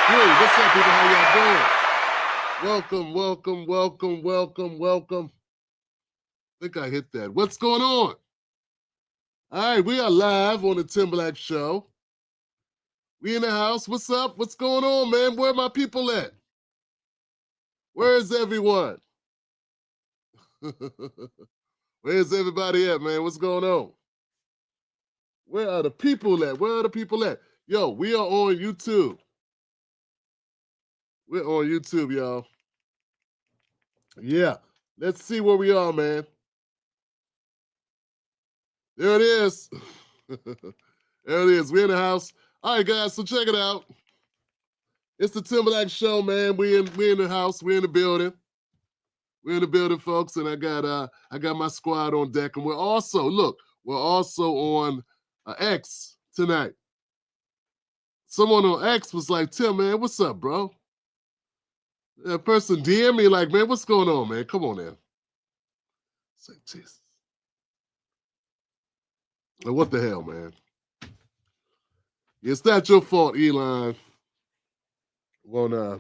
Hey, what's up, people? How y'all doing? Welcome. I think I hit that. What's going on? All right, we are live on the Tim Black Show. We in the house. What's up? What's going on, man? Where are my people at? Where is everyone? Where's everybody at, man? What's going on? Where are the people at? Yo, we are on YouTube. We're on YouTube, y'all. Yeah. Let's see where we are, man. There it is. There it is. We're in the house. All right, guys, so check it out. It's the Timberlake Show, man. We in the house. We're in the building. We're in the building, folks, and I got my squad on deck. And we're also on X tonight. Someone on X was like, Tim, man, what's up, bro? That person DM me like, man, what's going on, man? Come on now. It's like, Jesus. What the hell, man? It's not your fault, Elon. Want to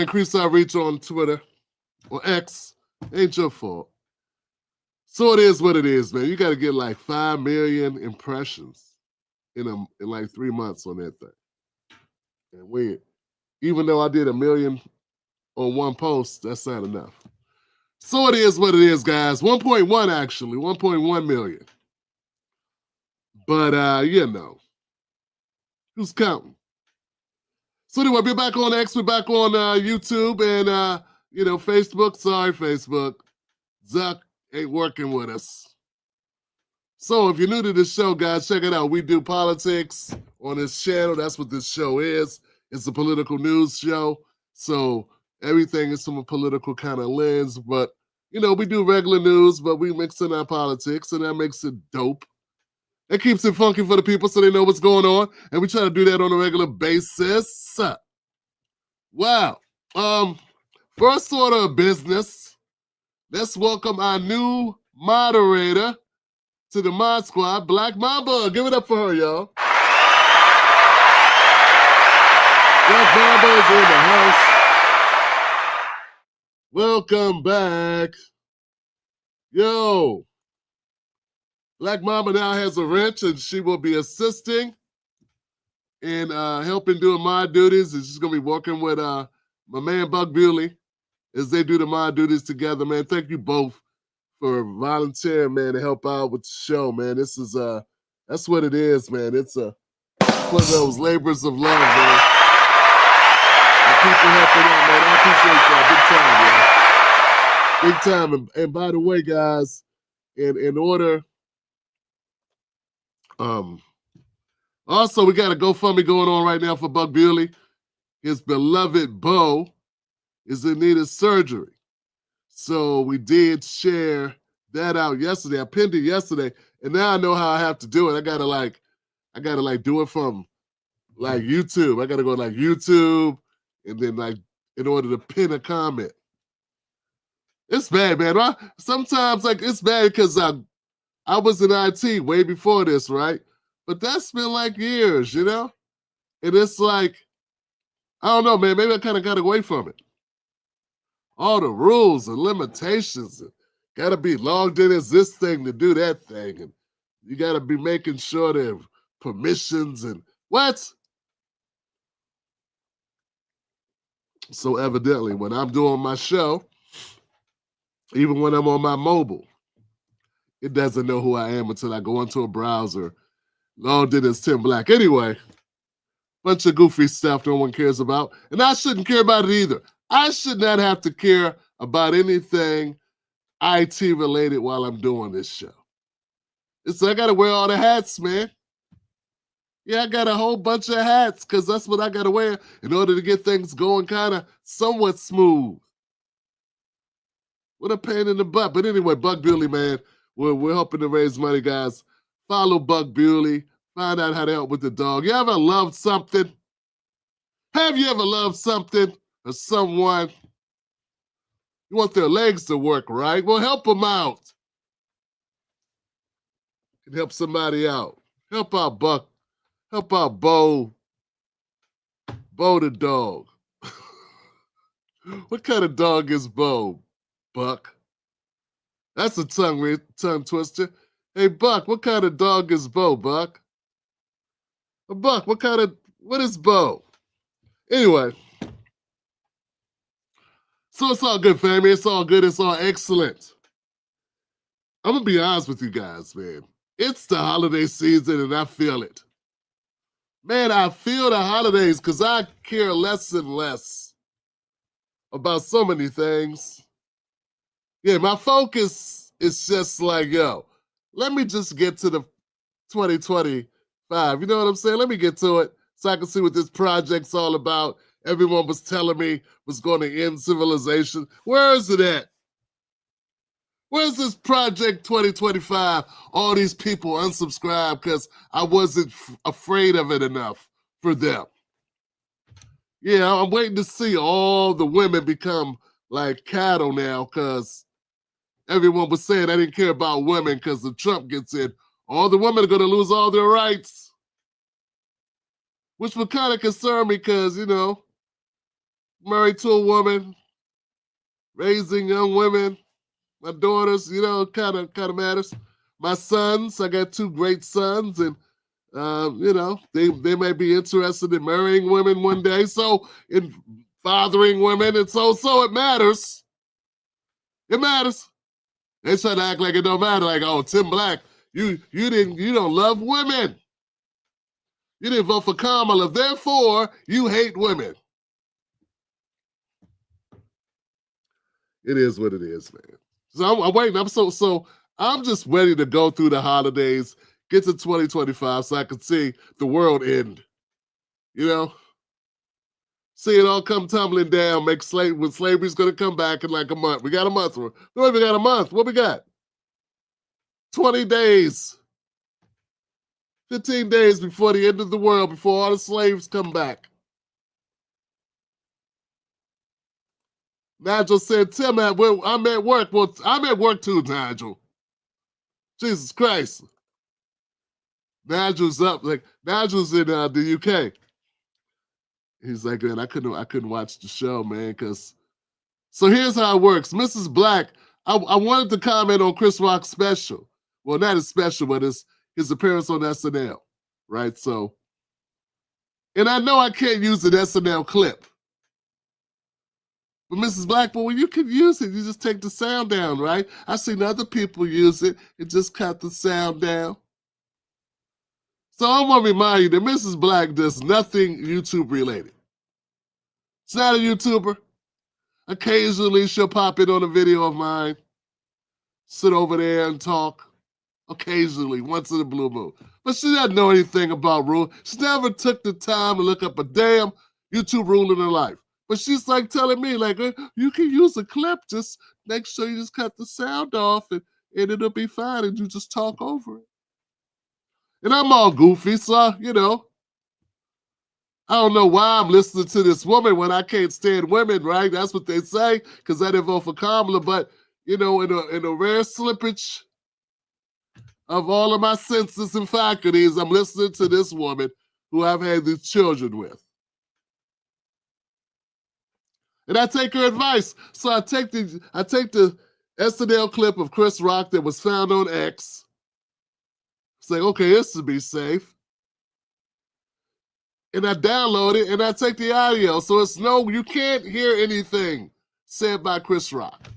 increase our reach on Twitter or X. Ain't your fault. So it is what it is, man. You got to get like 5 million impressions in like 3 months on that thing. And even though I did 1 million on one post, that's not enough. So it is what it is, guys. 1.1 actually, 1.1 million. But who's counting? So anyway, we're back on X, we're back on YouTube and Facebook. Sorry, Facebook. Zuck ain't working with us. So if you're new to this show, guys, check it out. We do politics on this channel. That's what this show is. It's a political news show. So everything is from a political kind of lens. But, we do regular news, but we mix in our politics, and that makes it dope. It keeps it funky for the people so they know what's going on. And we try to do that on a regular basis. Wow. First order of business. Let's welcome our new moderator to the Mod Squad, Black Mamba. Give it up for her, y'all. Black Mamba is in the house. Welcome back. Yo. Black Mamba now has a wrench, and she will be assisting and helping doing mod duties. And she's going to be working with my man, Buck Bewley, as they do the mod duties together, man. Thank you both for volunteering, man, to help out with the show, man. This is that's what it is, man. It's one of those labors of love, man. And people helping out, man. I appreciate y'all. Big time, man. Big time. And by the way, guys, in order, also we got a GoFundMe going on right now for Buck Bewley. His beloved Bo is in need of surgery. So we did share that out yesterday. I pinned it yesterday, and now I know how I have to do it. I gotta do it from like YouTube. I gotta go like YouTube, and then like in order to pin a comment. It's bad, man. Sometimes like it's bad because I was in IT way before this, right? But that's been like years, And it's like, I don't know, man. Maybe I kind of got away from it. All the rules and limitations. And got to be logged in as this thing to do that thing. And you got to be making sure there are permissions and what? So evidently, when I'm doing my show, even when I'm on my mobile, it doesn't know who I am until I go into a browser. Logged in as Tim Black. Anyway, bunch of goofy stuff no one cares about. And I shouldn't care about it either. I should not have to care about anything IT related while I'm doing this show. I got to wear all the hats, man. Yeah, I got a whole bunch of hats because that's what I got to wear in order to get things going kind of somewhat smooth. What a pain in the butt. But anyway, Buck Bewley, man, we're helping to raise money, guys. Follow Buck Bewley. Find out how to help with the dog. You ever loved something? Have you ever loved something or someone? You want their legs to work, right? Well, help them out. You can help somebody out. Help out Buck. Help out Bo. Bo the dog. What kind of dog is Bo, Buck? That's a tongue twister. Hey, Buck, what kind of dog is Bo, Buck? Buck, what is Bo? Anyway, so it's all good, family. It's all good. It's all excellent. I'm going to be honest with you guys, man. It's the holiday season, and I feel it. Man, I feel the holidays because I care less and less about so many things. Yeah, my focus is just like, yo, let me just get to the 2025. You know what I'm saying? Let me get to it so I can see what this project's all about. Everyone was telling me was going to end civilization. Where is it at? Where's this Project 2025? All these people unsubscribed because I wasn't afraid of it enough for them. Yeah, I'm waiting to see all the women become like cattle now because everyone was saying I didn't care about women because if Trump gets in, all the women are going to lose all their rights. Which would kind of concern me because, you know, married to a woman, raising young women, my daughters, you know, kind of matters. My sons, I got two great sons, and you know, they may be interested in marrying women one day, so in fathering women, and so it matters. It matters. They try to act like it don't matter, like, oh, Tim Black, you don't love women. You didn't vote for Kamala, therefore you hate women. It is what it is, man. So I'm waiting. I'm just ready to go through the holidays, get to 2025 so I can see the world end. You know? See it all come tumbling down, when slavery's gonna come back in like a month. We got a month. We don't even got a month. What we got? 20 days. 15 days before the end of the world, before all the slaves come back. Nigel said, Tim, I'm at work. Well, I'm at work too, Nigel. Jesus Christ. Nigel's up. Like Nigel's in the UK. He's like, man, I couldn't watch the show, man, because so here's how it works. Mrs. Black, I wanted to comment on Chris Rock's special. Well, not his special, but his appearance on SNL, right? So, and I know I can't use an SNL clip. But Mrs. Blackmore, you can use it. You just take the sound down, right? I've seen other people use it and just cut the sound down. So I want to remind you that Mrs. Black does nothing YouTube related. She's not a YouTuber. Occasionally she'll pop in on a video of mine, sit over there and talk. Occasionally, once in a blue moon. But she doesn't know anything about rule. She never took the time to look up a damn YouTube rule in her life. But she's like telling me, like, you can use a clip, just make sure you just cut the sound off and it'll be fine and you just talk over it. And I'm all goofy, so, you know, I don't know why I'm listening to this woman when I can't stand women, right? That's what they say, because I didn't vote for Kamala. But, you know, in a rare slippage of all of my senses and faculties, I'm listening to this woman who I've had these children with. And I take her advice. So I take the SNL clip of Chris Rock that was found on X. Say, okay, this will be safe. And I download it and I take the audio. So you can't hear anything said by Chris Rock.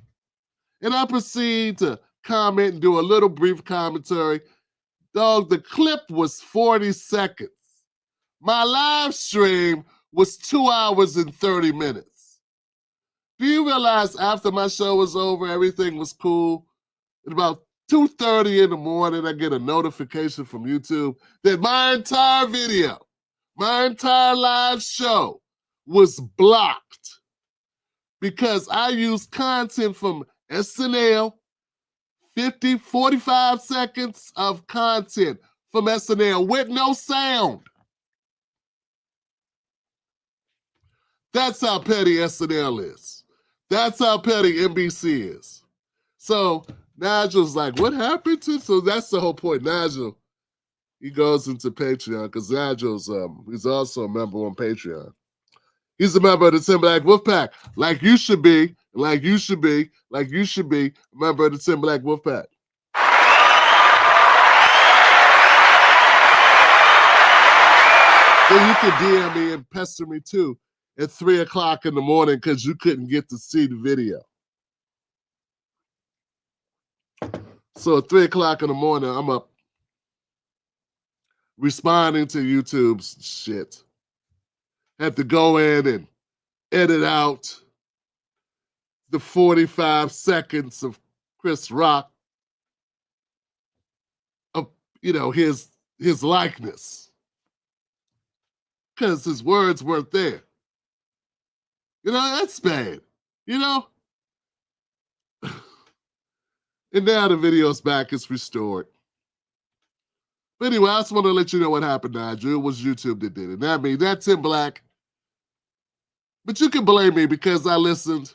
And I proceed to comment and do a little brief commentary. Dog, the clip was 40 seconds. My live stream was 2 hours and 30 minutes. Do you realize after my show was over, everything was cool? At about 2:30 in the morning, I get a notification from YouTube that my entire video, my entire live show was blocked because I used content from SNL, 45 seconds of content from SNL with no sound. That's how petty SNL is. That's how petty NBC is. So Nigel's like, what happened to? So that's the whole point. Nigel, he goes into Patreon because Nigel's he's also a member on Patreon. He's a member of the Tim Black Wolfpack. Like you should be, like you should be, like you should be a member of the Tim Black Wolfpack. Then you can DM me and pester me too at 3 o'clock in the morning because you couldn't get to see the video. So at 3 o'clock in the morning, I'm up responding to YouTube's shit. Had to go in and edit out the 45 seconds of Chris Rock of, you know, his likeness. Because his words weren't there. You know, that's bad. You know? And now the video's back, it's restored. But anyway, I just want to let you know what happened, Nigel. It was YouTube that did it. Not me. That's Tim Black. But you can blame me because I listened.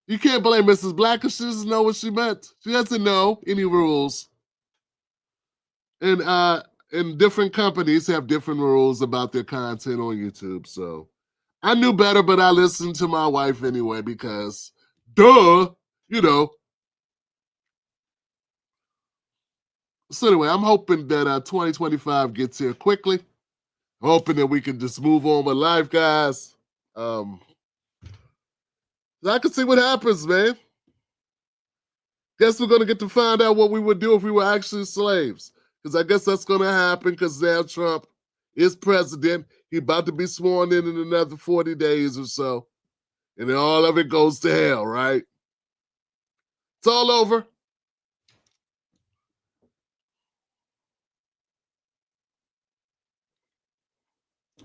You can't blame Mrs. Black because she doesn't know what she meant. She doesn't know any rules. And different companies have different rules about their content on YouTube. So I knew better, but I listened to my wife anyway because, duh, you know. So anyway, I'm hoping that 2025 gets here quickly. I'm hoping that we can just move on with life, guys. I can see what happens, man. Guess we're going to get to find out what we would do if we were actually slaves. Because I guess that's going to happen because now Trump is president. He's about to be sworn in another 40 days or so. And then all of it goes to hell, right? It's all over.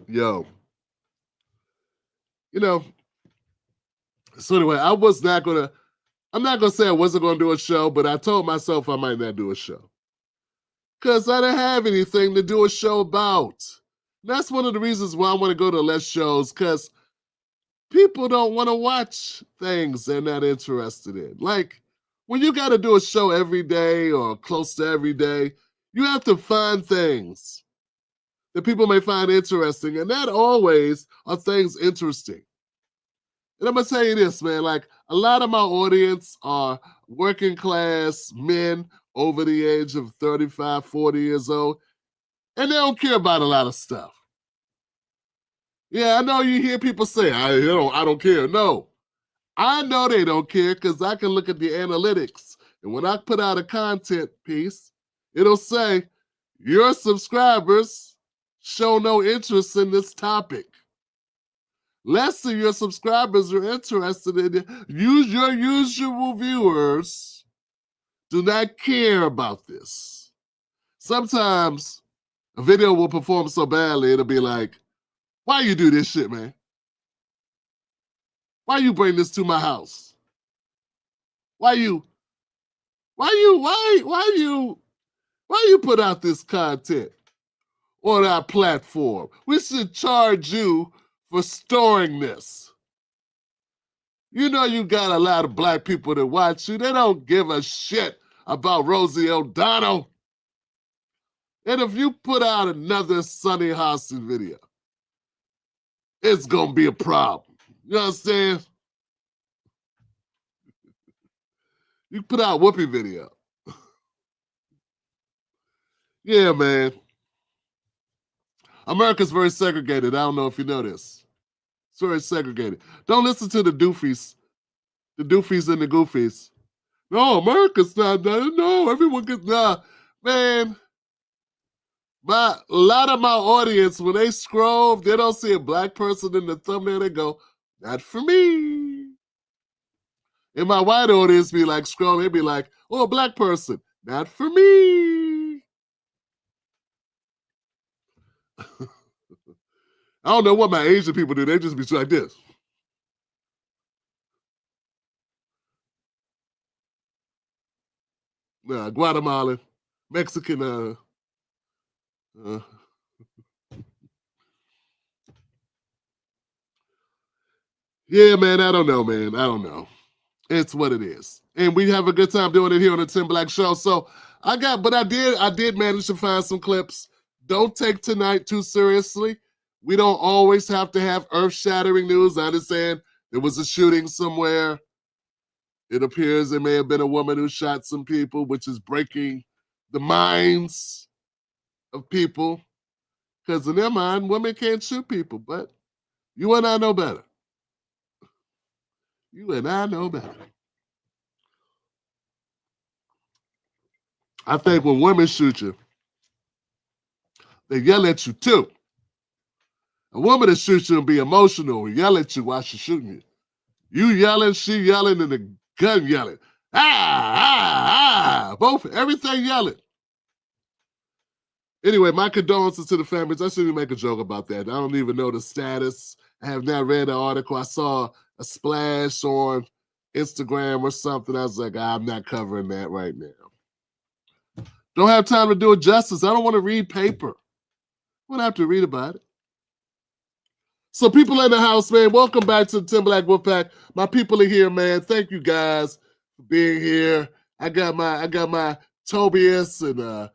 Yo. You know, so anyway, I'm not going to say I wasn't going to do a show, but I told myself I might not do a show. Because I didn't have anything to do a show about. And that's one of the reasons why I want to go to less shows, because people don't want to watch things they're not interested in. Like, when you got to do a show every day or close to every day, you have to find things that people may find interesting, and not always are things interesting. And I'm going to tell you this, man, like, a lot of my audience are working class men over the age of 35, 40 years old, and they don't care about a lot of stuff. Yeah, I know you hear people say, I don't care. No, I know they don't care because I can look at the analytics. And when I put out a content piece, it'll say, your subscribers show no interest in this topic. Less of your subscribers are interested in it. Your usual viewers do not care about this. Sometimes a video will perform so badly, it'll be like, why you do this shit, man? Why you bring this to my house? Why you put out this content on our platform? We should charge you for storing this. You know you got a lot of black people that watch you. They don't give a shit about Rosie O'Donnell. And if you put out another Sunny Hostin video, it's gonna be a problem. You understand? You put out Whoopi video. Yeah, man. America's very segregated. I don't know if you know this. It's very segregated. Don't listen to the doofies and the goofies. No, America's not. No, everyone gets. Nah, man. A lot of my audience, when they scroll, they don't see a black person in the thumbnail. They go, "Not for me." And my white audience be like, scroll. They be like, "Oh, a black person, not for me." I don't know what my Asian people do. They just be like this. Guatemalan, Mexican. Yeah, man. I don't know, man. I don't know. It's what it is, and we have a good time doing it here on the Tim Black Show. So I did manage to find some clips. Don't take tonight too seriously. We don't always have to have earth-shattering news. I understand there was a shooting somewhere. It appears there may have been a woman who shot some people, which is breaking the minds of people. Because in their mind, women can't shoot people, but you and I know better. You and I know better. I think when women shoot you, they yell at you too. A woman that shoots you will be emotional and yell at you while she's shooting you. You yelling, she yelling, and the gun yelling. Both, everything yelling. Anyway, my condolences to the families. I shouldn't make a joke about that. I don't even know the status. I have not read the article. I saw a splash on Instagram or something. I was like, I'm not covering that right now. Don't have time to do it justice. I don't want to read paper. I don't have to read about it. So people in the house, man, welcome back to the Tim Black Wolfpack. My people are here, man. Thank you guys for being here. I got my Tobias and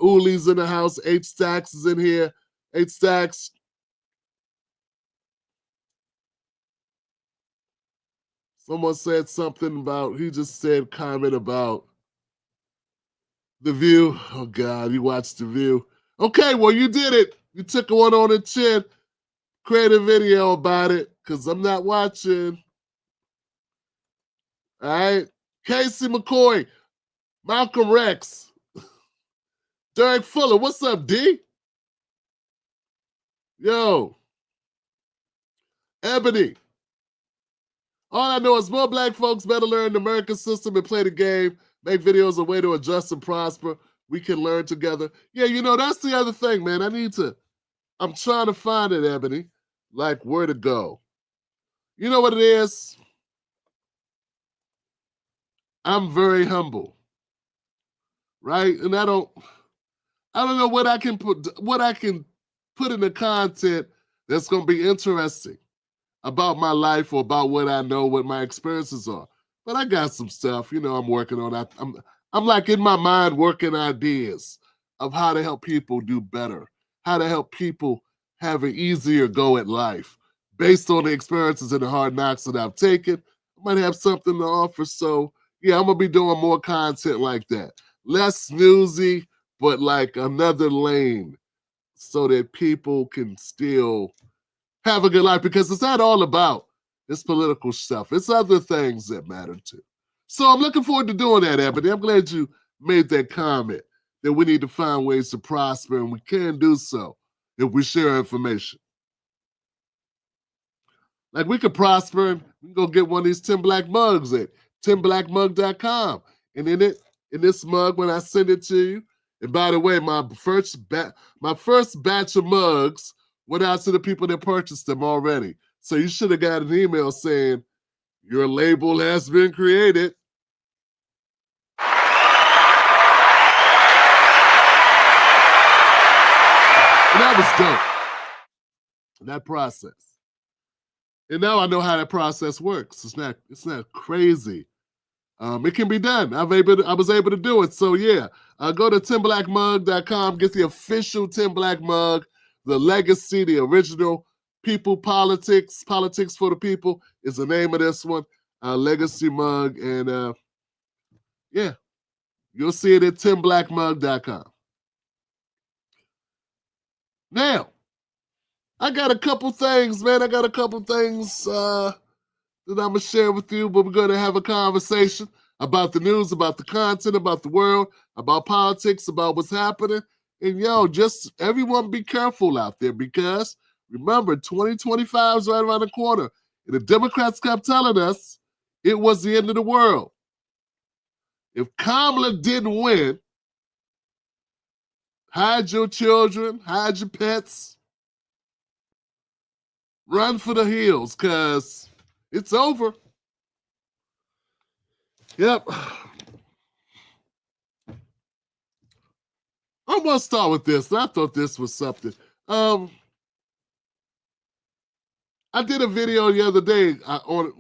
Uli's in the house. H Stacks is in here. H Stacks. Someone said something about, he just said comment about The View. Oh God, you watched The View. Okay, well you did it. You took one on the chin. Create a video about it, because I'm not watching. All right. Casey McCoy, Malcolm Rex, Derek Fuller. What's up, D? Yo. Ebony. All I know is more black folks better learn the American system and play the game, make videos a way to adjust and prosper. We can learn together. Yeah, you know, that's the other thing, man. I'm trying to find it, Ebony, like where to go. You know what it is? I'm very humble, right? And I don't know what I can put in the content that's going to be interesting about my life or about what I know, what my experiences are. But I got some stuff, you know, I'm working on. I'm like in my mind working ideas of how to help people do better, how to help people have an easier go at life based on the experiences and the hard knocks that I've taken. I might have something to offer. So yeah, I'm gonna be doing more content like that. Less newsy, but like another lane so that people can still have a good life, because it's not all about this political stuff. It's other things that matter too. So I'm looking forward to doing that, Ebony. I'm glad you made that comment that we need to find ways to prosper, and we can do so if we share information. Like we could prosper and we can go get one of these Tim Black mugs at timblackmug.com. And in this mug, when I send it to you, and by the way, my first batch of mugs went out to the people that purchased them already. So you should have got an email saying, your label has been created. And that was dope. That process. And now I know how that process works. It's not crazy. It can be done. I was able to do it. So yeah, go to timblackmug.com, get the official Tim Black mug, the legacy, the original people politics for the people is the name of this one, legacy mug. And yeah, you'll see it at timblackmug.com. Now, I got a couple things, man. I got a couple things that I'm going to share with you, but we're going to have a conversation about the news, about the content, about the world, about politics, about what's happening. And yo, just everyone be careful out there, because remember, 2025 is right around the corner. And the Democrats kept telling us it was the end of the world. If Kamala didn't win, hide your children, hide your pets, run for the hills, because it's over. Yep. I'm going to start with this. I thought this was something. I did a video the other day on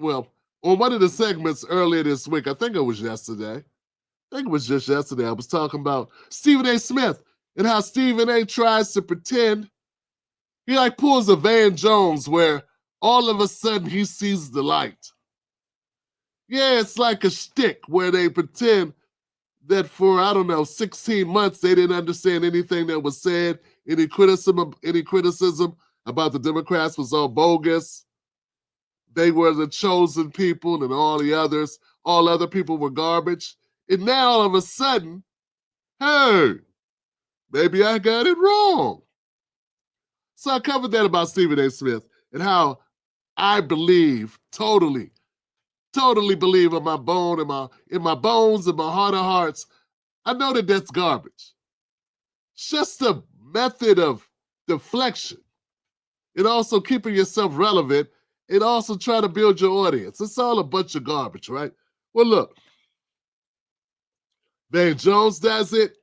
one of the segments earlier this week. I think it was yesterday. I think it was just yesterday. I was talking about Stephen A. Smith and how Stephen A. tries to pretend He like pulls a Van Jones where all of a sudden he sees the light. Yeah, it's like a shtick where they pretend that for, I don't know, 16 months they didn't understand anything that was said. Any criticism about the Democrats was all bogus. They were the chosen people and all other people were garbage. And now all of a sudden, hey, maybe I got it wrong. So I covered that about Stephen A. Smith and how I believe, totally believe in my bones, in my heart of hearts. I know that that's garbage. It's just a method of deflection and also keeping yourself relevant and also trying to build your audience. It's all a bunch of garbage, right? Well, look, Van Jones does it.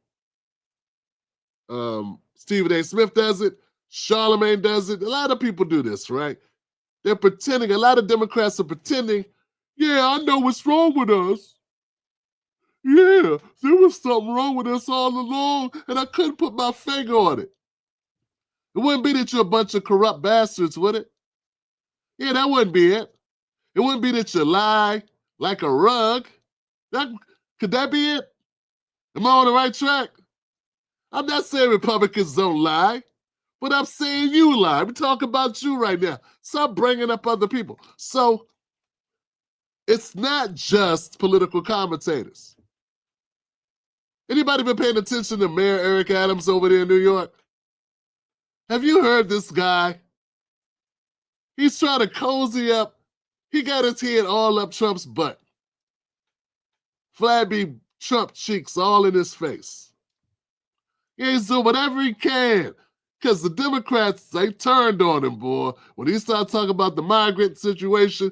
Stephen A. Smith does it. Charlemagne does it. A lot of people do this, right? They're pretending. A lot of Democrats are pretending, yeah, I know what's wrong with us. Yeah, there was something wrong with us all along, and I couldn't put my finger on it. It wouldn't be that you're a bunch of corrupt bastards, would it? Yeah, that wouldn't be it. It wouldn't be that you lie like a rug. Could that be it? Am I on the right track? I'm not saying Republicans don't lie, but I'm saying you lie. We're talking about you right now. Stop bringing up other people. So it's not just political commentators. Anybody been paying attention to Mayor Eric Adams over there in New York? Have you heard this guy? He's trying to cozy up. He got his head all up Trump's butt. Flabby Trump cheeks all in his face. Yeah, he's doing whatever he can. Because the Democrats, they turned on him, boy. When he started talking about the migrant situation,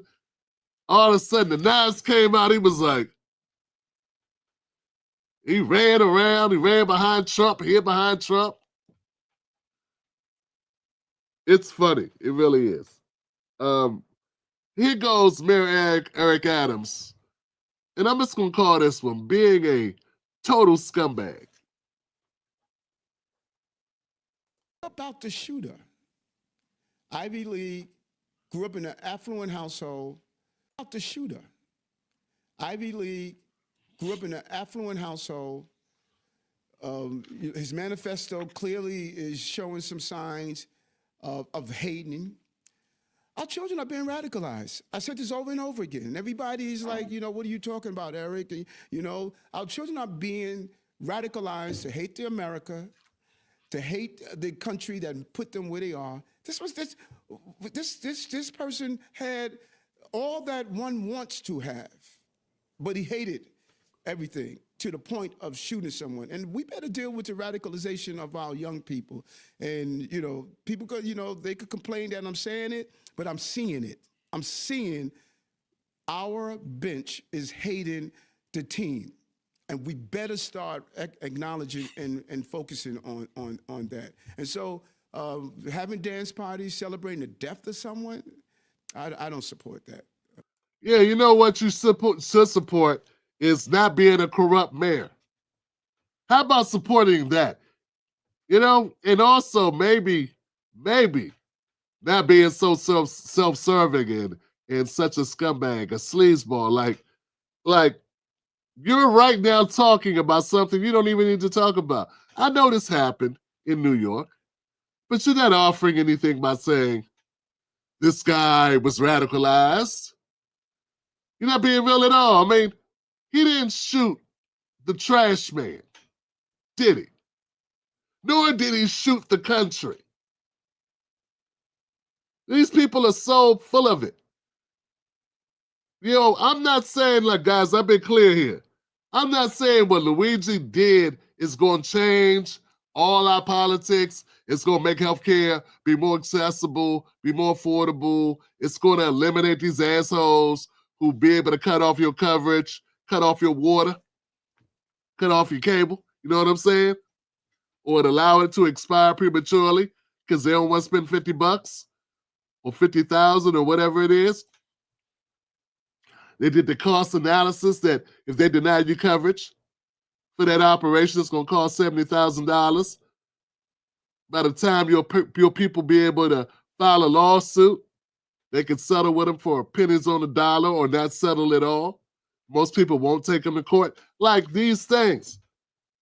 all of a sudden the knives came out. He was like, he ran around, he ran behind Trump, hid behind Trump. It's funny. It really is. Here goes Mayor Eric Adams. And I'm just going to call this one being a total scumbag. About the shooter. Ivy League, grew up in an affluent household. About the shooter. Ivy League, grew up in an affluent household. His manifesto clearly is showing some signs of hating. Our children are being radicalized. I said this over and over again. And everybody's like, what are you talking about, Eric? And, our children are being radicalized to hate the America, to hate the country that put them where they are. This person had all that one wants to have, but he hated everything to the point of shooting someone. And we better deal with the radicalization of our young people. And, people could, they could complain that I'm saying it, but I'm seeing it. I'm seeing our bench is hating the team. And we better start acknowledging and focusing on that. And so having dance parties, celebrating the death of someone, I don't support that. Yeah, you know what you should support is not being a corrupt mayor. How about supporting that? And also maybe not being so self-serving and such a scumbag, a sleazeball. Like you're right now talking about something you don't even need to talk about. I know this happened in New York, but you're not offering anything by saying this guy was radicalized. You're not being real at all. I mean, he didn't shoot the trash man, did he? Nor did he shoot the country. These people are so full of it. I'm not saying, guys, I've been clear here. I'm not saying what Luigi did is going to change all our politics. It's going to make healthcare be more accessible, be more affordable. It's going to eliminate these assholes who be able to cut off your coverage, cut off your water, cut off your cable. You know what I'm saying? Or to allow it to expire prematurely because they don't want to spend $50 or $50,000 or whatever it is. They did the cost analysis that if they deny you coverage for that operation, it's going to cost $70,000. by the time your people be able to file a lawsuit, they can settle with them for pennies on the dollar or not settle at all. Most people won't take them to court. Like these things.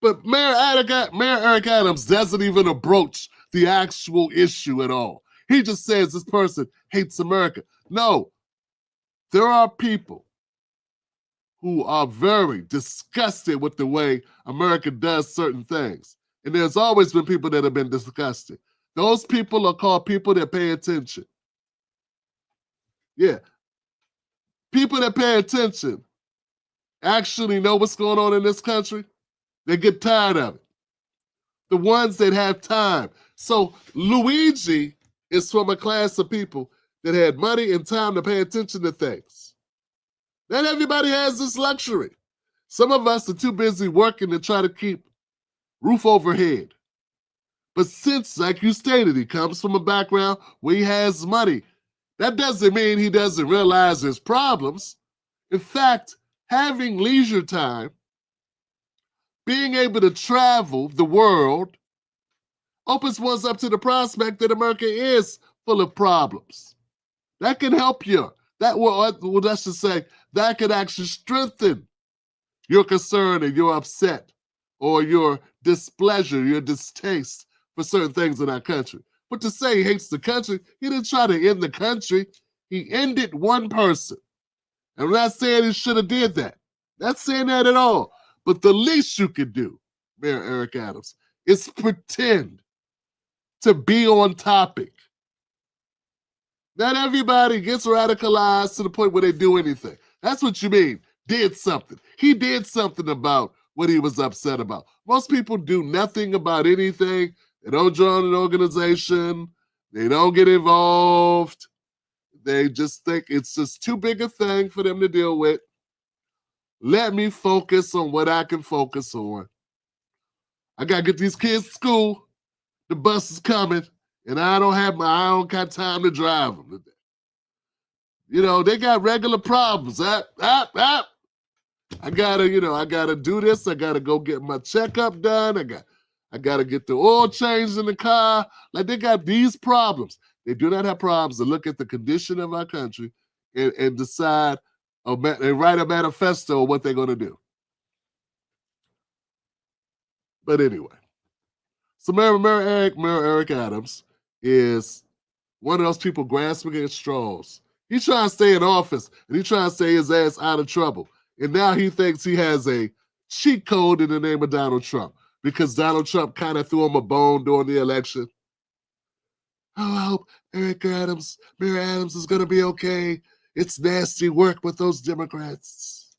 But Mayor Eric Adams doesn't even approach the actual issue at all. He just says this person hates America. No, there are people who are very disgusted with the way America does certain things. And there's always been people that have been disgusted. Those people are called people that pay attention. Yeah. People that pay attention actually know what's going on in this country. They get tired of it. The ones that have time. So Luigi is from a class of people that had money and time to pay attention to things. Not everybody has this luxury. Some of us are too busy working to try to keep roof overhead. But since, like you stated, he comes from a background where he has money, that doesn't mean he doesn't realize his problems. In fact, having leisure time, being able to travel the world, opens ones up to the prospect that America is full of problems. That can help you. That will, let's just say, that could actually strengthen your concern and your upset or your displeasure, your distaste for certain things in our country. But to say he hates the country, he didn't try to end the country. He ended one person. And I'm not saying he should have did that. Not saying that at all. But the least you could do, Mayor Eric Adams, is pretend to be on topic. Not everybody gets radicalized to the point where they do anything. That's what you mean, did something. He did something about what he was upset about. Most people do nothing about anything. They don't join an organization. They don't get involved. They just think it's just too big a thing for them to deal with. Let me focus on what I can focus on. I got to get these kids to school. The bus is coming, and I don't got time to drive them today. You know, they got regular problems. I gotta do this. I gotta go get my checkup done. I gotta get the oil changed in the car. Like, they got these problems. They do not have problems to look at the condition of our country and decide and write a manifesto of what they're gonna do. But anyway, so Mayor Eric Adams is one of those people grasping at straws. He's trying to stay in office, and he's trying to stay his ass out of trouble. And now he thinks he has a cheat code in the name of Donald Trump because Donald Trump kind of threw him a bone during the election. Oh, I hope Mayor Adams is going to be okay. It's nasty work with those Democrats.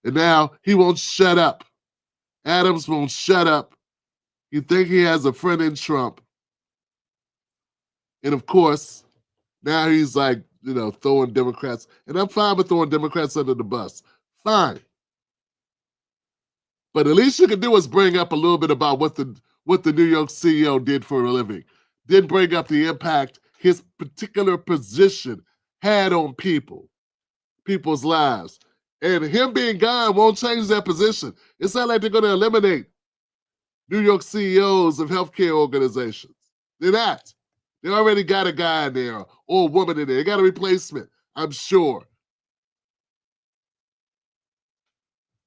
And now he won't shut up. Adams won't shut up. You think he has a friend in Trump. And of course, now he's like, throwing Democrats. And I'm fine with throwing Democrats under the bus. Fine. But at least you can do is bring up a little bit about what the New York CEO did for a living. Didn't bring up the impact his particular position had on people's lives. And him being gone won't change that position. It's not like they're going to eliminate New York CEOs of healthcare organizations. They're not. They already got a guy in there or a woman in there. They got a replacement, I'm sure.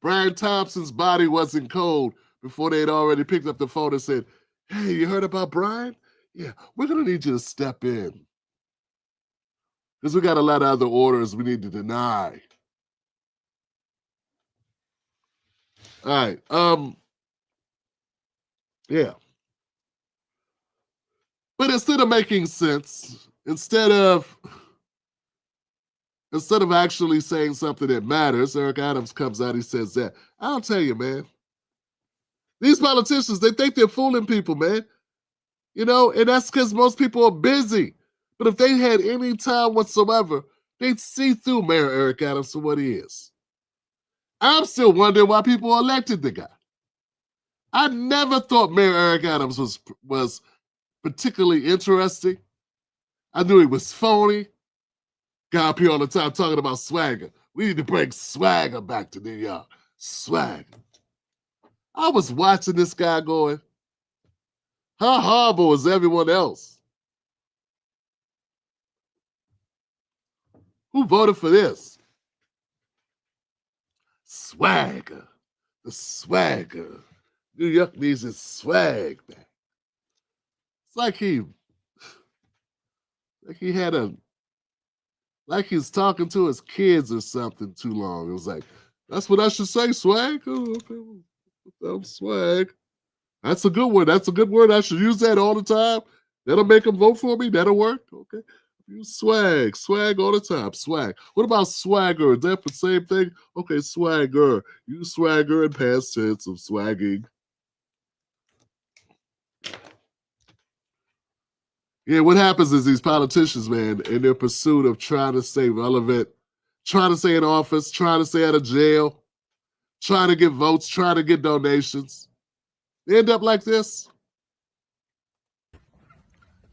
Brian Thompson's body wasn't cold before they'd already picked up the phone and said, hey, you heard about Brian? Yeah, we're going to need you to step in. Because we got a lot of other orders we need to deny. All right. Yeah. But instead of making sense, instead of actually saying something that matters, Eric Adams comes out, he says that. I'll tell you, man. These politicians, they think they're fooling people, man. And that's because most people are busy. But if they had any time whatsoever, they'd see through Mayor Eric Adams for what he is. I'm still wondering why people elected the guy. I never thought Mayor Eric Adams was particularly interesting. I knew he was phony. Guy up here all the time talking about swagger. We need to bring swagger back to New York. Swagger. I was watching this guy going, How horrible is everyone else? Who voted for this? Swagger. The swagger. New York needs its swag back. It's like he had like he's talking to his kids or something too long. It was like, that's what I should say, swag? Oh, okay. Swag. That's a good one. That's a good word. I should use that all the time. That'll make them vote for me. That'll work. Okay. Use swag. Swag all the time. Swag. What about swagger? Is that the same thing? Okay, swagger. Use swagger in past tense of swagging. Yeah, what happens is these politicians, man, in their pursuit of trying to stay relevant, trying to stay in office, trying to stay out of jail, trying to get votes, trying to get donations, they end up like this.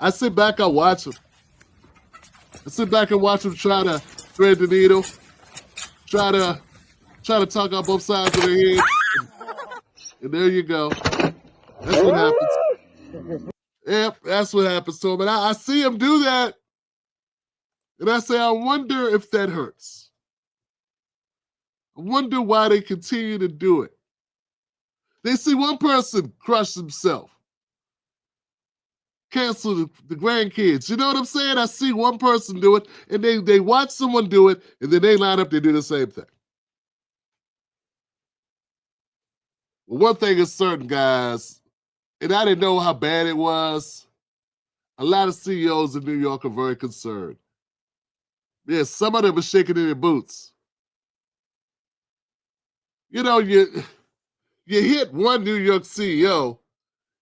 I sit back, I watch them. I sit back and watch them try to thread the needle, try to talk out both sides of their heads, and there you go. That's what happens. Yep, that's what happens to them. And I see them do that, and I say, I wonder if that hurts. I wonder why they continue to do it. They see one person crush himself, cancel the grandkids. You know what I'm saying? I see one person do it, and they watch someone do it, and then they line up, they do the same thing. Well, one thing is certain, guys, and I didn't know how bad it was. A lot of CEOs in New York are very concerned. Yeah, some of them are shaking in their boots. You know, you hit one New York CEO,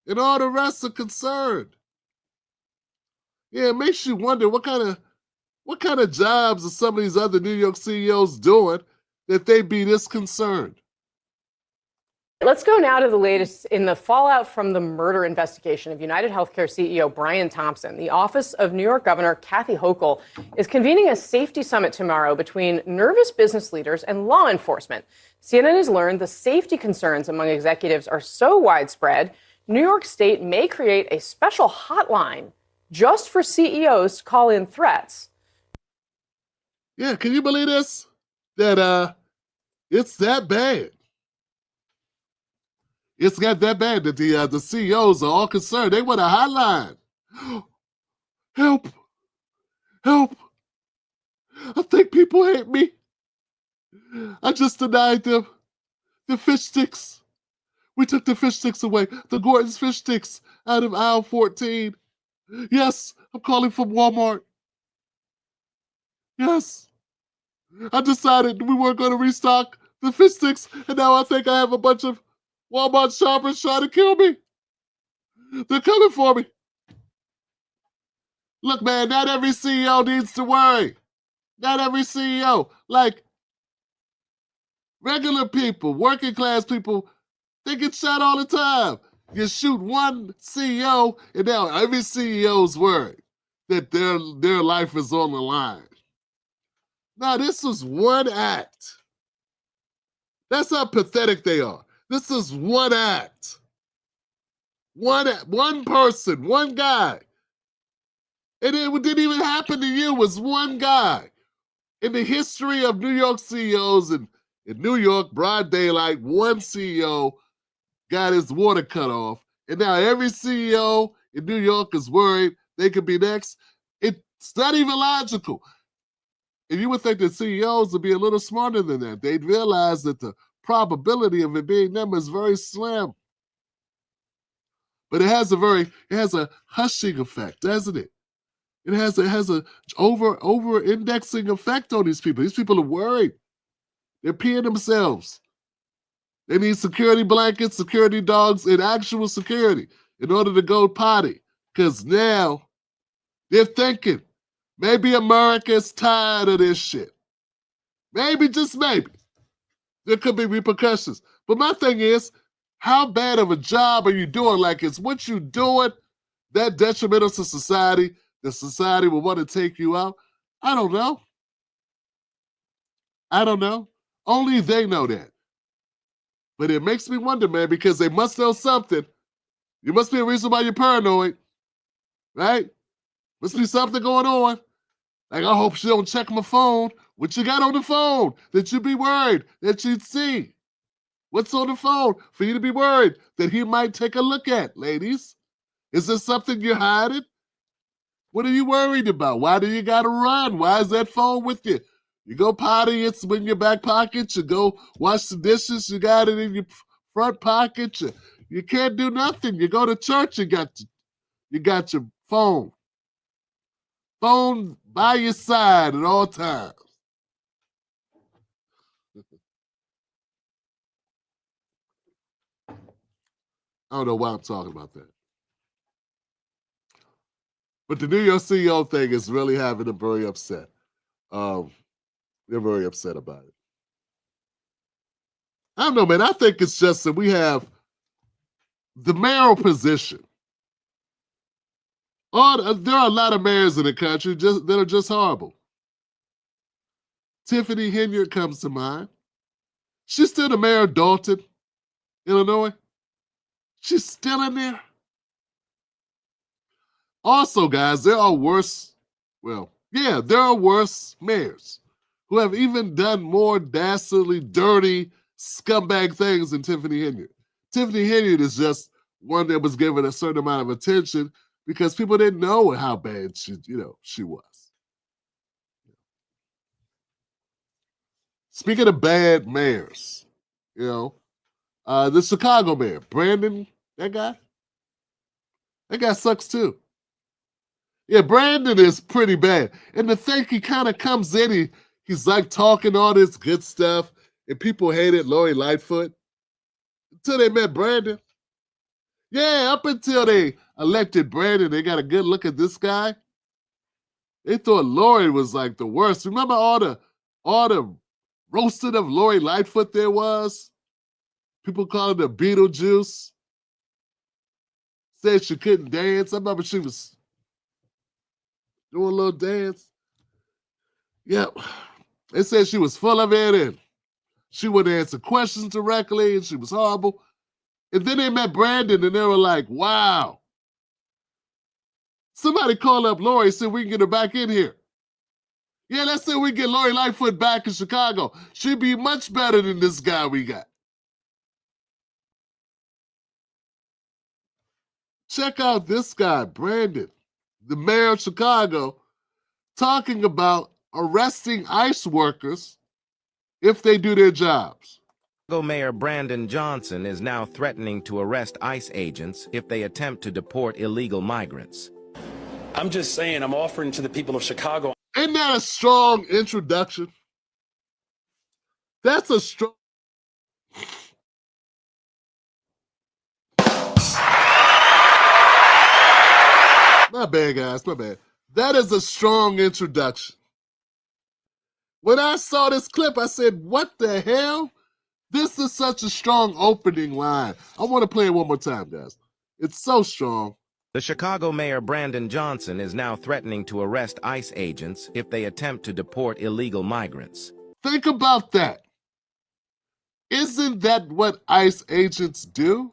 and all the rest are concerned. Yeah, it makes you wonder what kind of jobs are some of these other New York CEOs doing that they be this concerned. Let's go now to the latest in the fallout from the murder investigation of United Healthcare CEO Brian Thompson. The office of New York Governor Kathy Hochul is convening a safety summit tomorrow between nervous business leaders and law enforcement. CNN has learned the safety concerns among executives are so widespread, New York State may create a special hotline just for CEOs to call in threats. Yeah, can you believe this? That it's that bad. It's got that bad that the CEOs are all concerned. They want a hotline. Help! Help! I think people hate me. I just denied them the fish sticks. We took the fish sticks away, the Gordon's fish sticks out of aisle 14. Yes, I'm calling from Walmart. Yes. I decided we weren't going to restock the fish sticks, and now I think I have a bunch of Walmart shoppers trying to kill me. They're coming for me. Look, man, not every CEO needs to worry. Not every CEO. Like, regular people, working class people, they get shot all the time. You shoot one CEO, and now every CEO's worried that their life is on the line. Now, this was one act. That's how pathetic they are. This is one act. One person, one guy. And it didn't even happen to you. It was one guy. In the history of New York CEOs in New York, broad daylight, one CEO got his water cut off. And now every CEO in New York is worried they could be next. It's not even logical. And you would think that CEOs would be a little smarter than that. They'd realize that the probability of it being them is very slim. But it has a hushing effect, doesn't it? It has a over indexing effect on these people. These people are worried. They're peeing themselves. They need security blankets, security dogs, and actual security in order to go potty. Because now they're thinking, maybe America's tired of this shit. Maybe, just maybe, there could be repercussions. But my thing is, how bad of a job are you doing? Like, is what you doing that detrimental to society that society will want to take you out? I don't know. I don't know. Only they know that. But it makes me wonder, man, because they must know something. You must be a reason why you're paranoid, right? Must be something going on. Like, I hope she don't check my phone. What you got on the phone that you'd be worried that you'd see? What's on the phone for you to be worried that he might take a look at, ladies? Is there something you're hiding? What are you worried about? Why do you got to run? Why is that phone with you? You go potty, it's in your back pocket. You go wash the dishes, you got it in your front pocket. You can't do nothing. You go to church, you got your phone. Phone by your side at all times. I don't know why I'm talking about that. But the New York CEO thing is really having them very upset. They're very upset about it. I don't know, man. I think it's just that we have the mayoral position. There are a lot of mayors in the country that are just horrible. Tiffany Henyard comes to mind. She's still the mayor of Dalton, Illinois. She's still in there. Also, guys, there are worse mayors who have even done more dastardly, dirty, scumbag things than Tiffany Henyard. Tiffany Henyard is just one that was given a certain amount of attention because people didn't know how bad she was. Speaking of bad mayors, the Chicago mayor, Brandon, that guy sucks too. Yeah, Brandon is pretty bad. And the thing, he kind of comes in, he's like talking all this good stuff, and people hated Lori Lightfoot until they met Brandon. Yeah, up until they elected Brandon, they got a good look at this guy. They thought Lori was like the worst. Remember all the roasting of Lori Lightfoot there was? People called her Beetlejuice. Said she couldn't dance. I remember she was doing a little dance. Yep. They said she was full of it and she wouldn't answer questions directly and she was horrible. And then they met Brandon and they were like, wow. Somebody called up Lori and said we can get her back in here. Yeah, let's say we get Lori Lightfoot back in Chicago. She'd be much better than this guy we got. Check out this guy, Brandon, the mayor of Chicago, talking about arresting ICE workers if they do their jobs. Chicago Mayor Brandon Johnson is now threatening to arrest ICE agents if they attempt to deport illegal migrants. I'm just saying, I'm offering to the people of Chicago. Isn't that a strong introduction? That's a strong... My bad, guys, my bad. That is a strong introduction. When I saw this clip, I said, what the hell? This is such a strong opening line. I want to play it one more time, guys. It's so strong. The Chicago Mayor Brandon Johnson is now threatening to arrest ICE agents if they attempt to deport illegal migrants. Think about that. Isn't that what ICE agents do?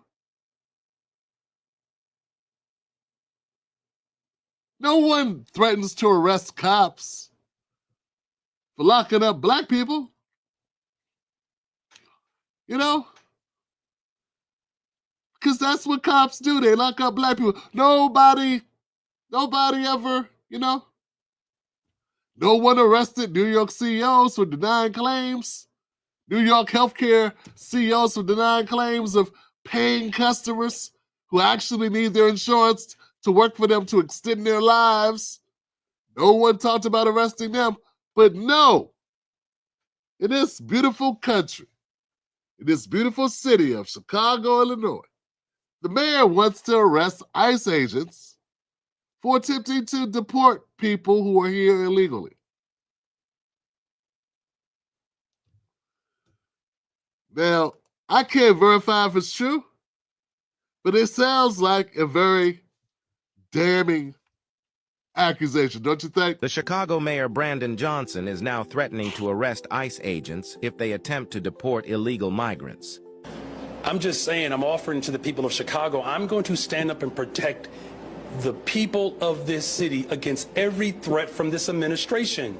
No one threatens to arrest cops for locking up black people. You know? Because that's what cops do. They lock up black people. Nobody ever, no one arrested New York CEOs for denying claims. New York healthcare CEOs for denying claims of paying customers who actually need their insurance to work for them to extend their lives. No one talked about arresting them. But no, in this beautiful country, in this beautiful city of Chicago, Illinois, the mayor wants to arrest ICE agents for attempting to deport people who are here illegally. Now, I can't verify if it's true, but it sounds like a very damning accusation, don't you think? The Chicago Mayor Brandon Johnson is now threatening to arrest ICE agents if they attempt to deport illegal migrants. I'm just saying, I'm offering to the people of Chicago, I'm going to stand up and protect the people of this city against every threat from this administration.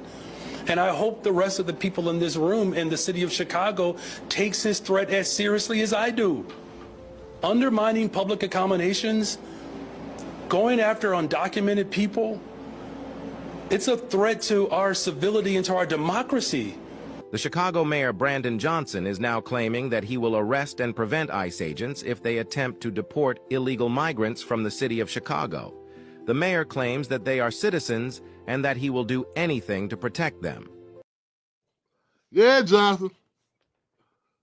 And I hope the rest of the people in this room in the city of Chicago takes this threat as seriously as I do. Undermining public accommodations, going after undocumented people, it's a threat to our civility and to our democracy. The Chicago Mayor Brandon Johnson is now claiming that he will arrest and prevent ICE agents if they attempt to deport illegal migrants from the city of Chicago. The mayor claims that they are citizens and that he will do anything to protect them. Yeah, Jonathan.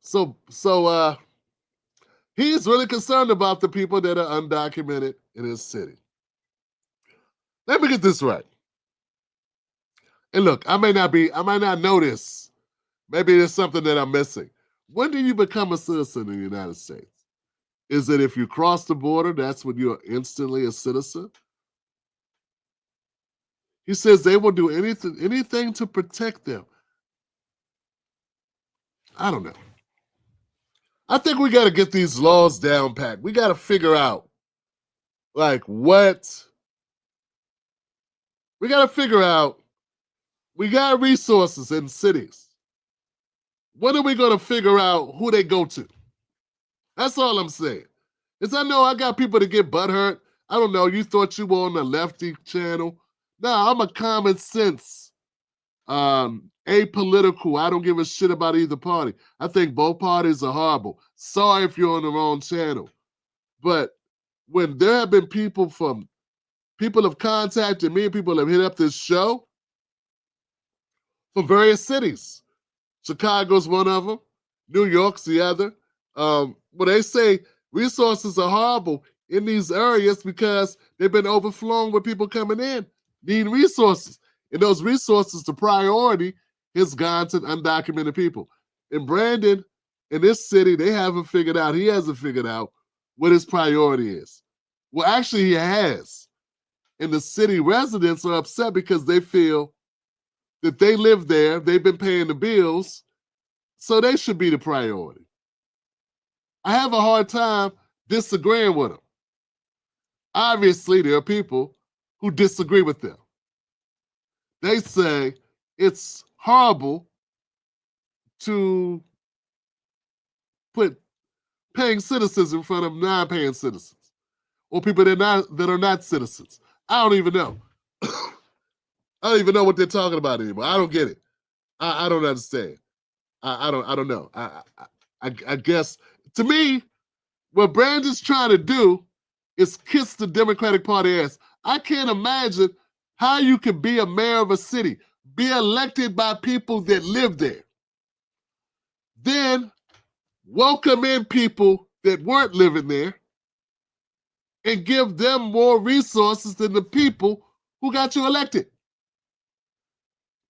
So he's really concerned about the people that are undocumented in his city. Let me get this right. And look, I might not know this. Maybe there's something that I'm missing. When do you become a citizen in the United States? Is it if you cross the border, that's when you're instantly a citizen? He says they will do anything to protect them. I don't know. I think we got to get these laws down pat. We got to figure out, like, what. We got to figure out, we got resources in cities. When are we going to figure out who they go to? That's all I'm saying. Is I know I got people that get butthurt. I don't know, you thought you were on the lefty channel. No, I'm a common sense, apolitical. I don't give a shit about either party. I think both parties are horrible. Sorry if you're on the wrong channel. But when there have been people have contacted me and people have hit up this show from various cities. Chicago's one of them. New York's the other. When they say resources are horrible in these areas because they've been overflown with people coming in, needing resources. And those resources, the priority has gone to undocumented people. And Brandon, in this city, he hasn't figured out what his priority is. Well, actually, he has. And the city residents are upset because they feel that they live there, they've been paying the bills, so they should be the priority. I have a hard time disagreeing with them. Obviously, there are people who disagree with them. They say it's horrible to put paying citizens in front of non-paying citizens or people that are not citizens. I don't even know. I don't even know what they're talking about anymore. I don't get it. I don't understand. I don't know. I guess to me, what Brandon's trying to do is kiss the Democratic Party ass. I can't imagine how you could be a mayor of a city, be elected by people that live there, then welcome in people that weren't living there and give them more resources than the people who got you elected.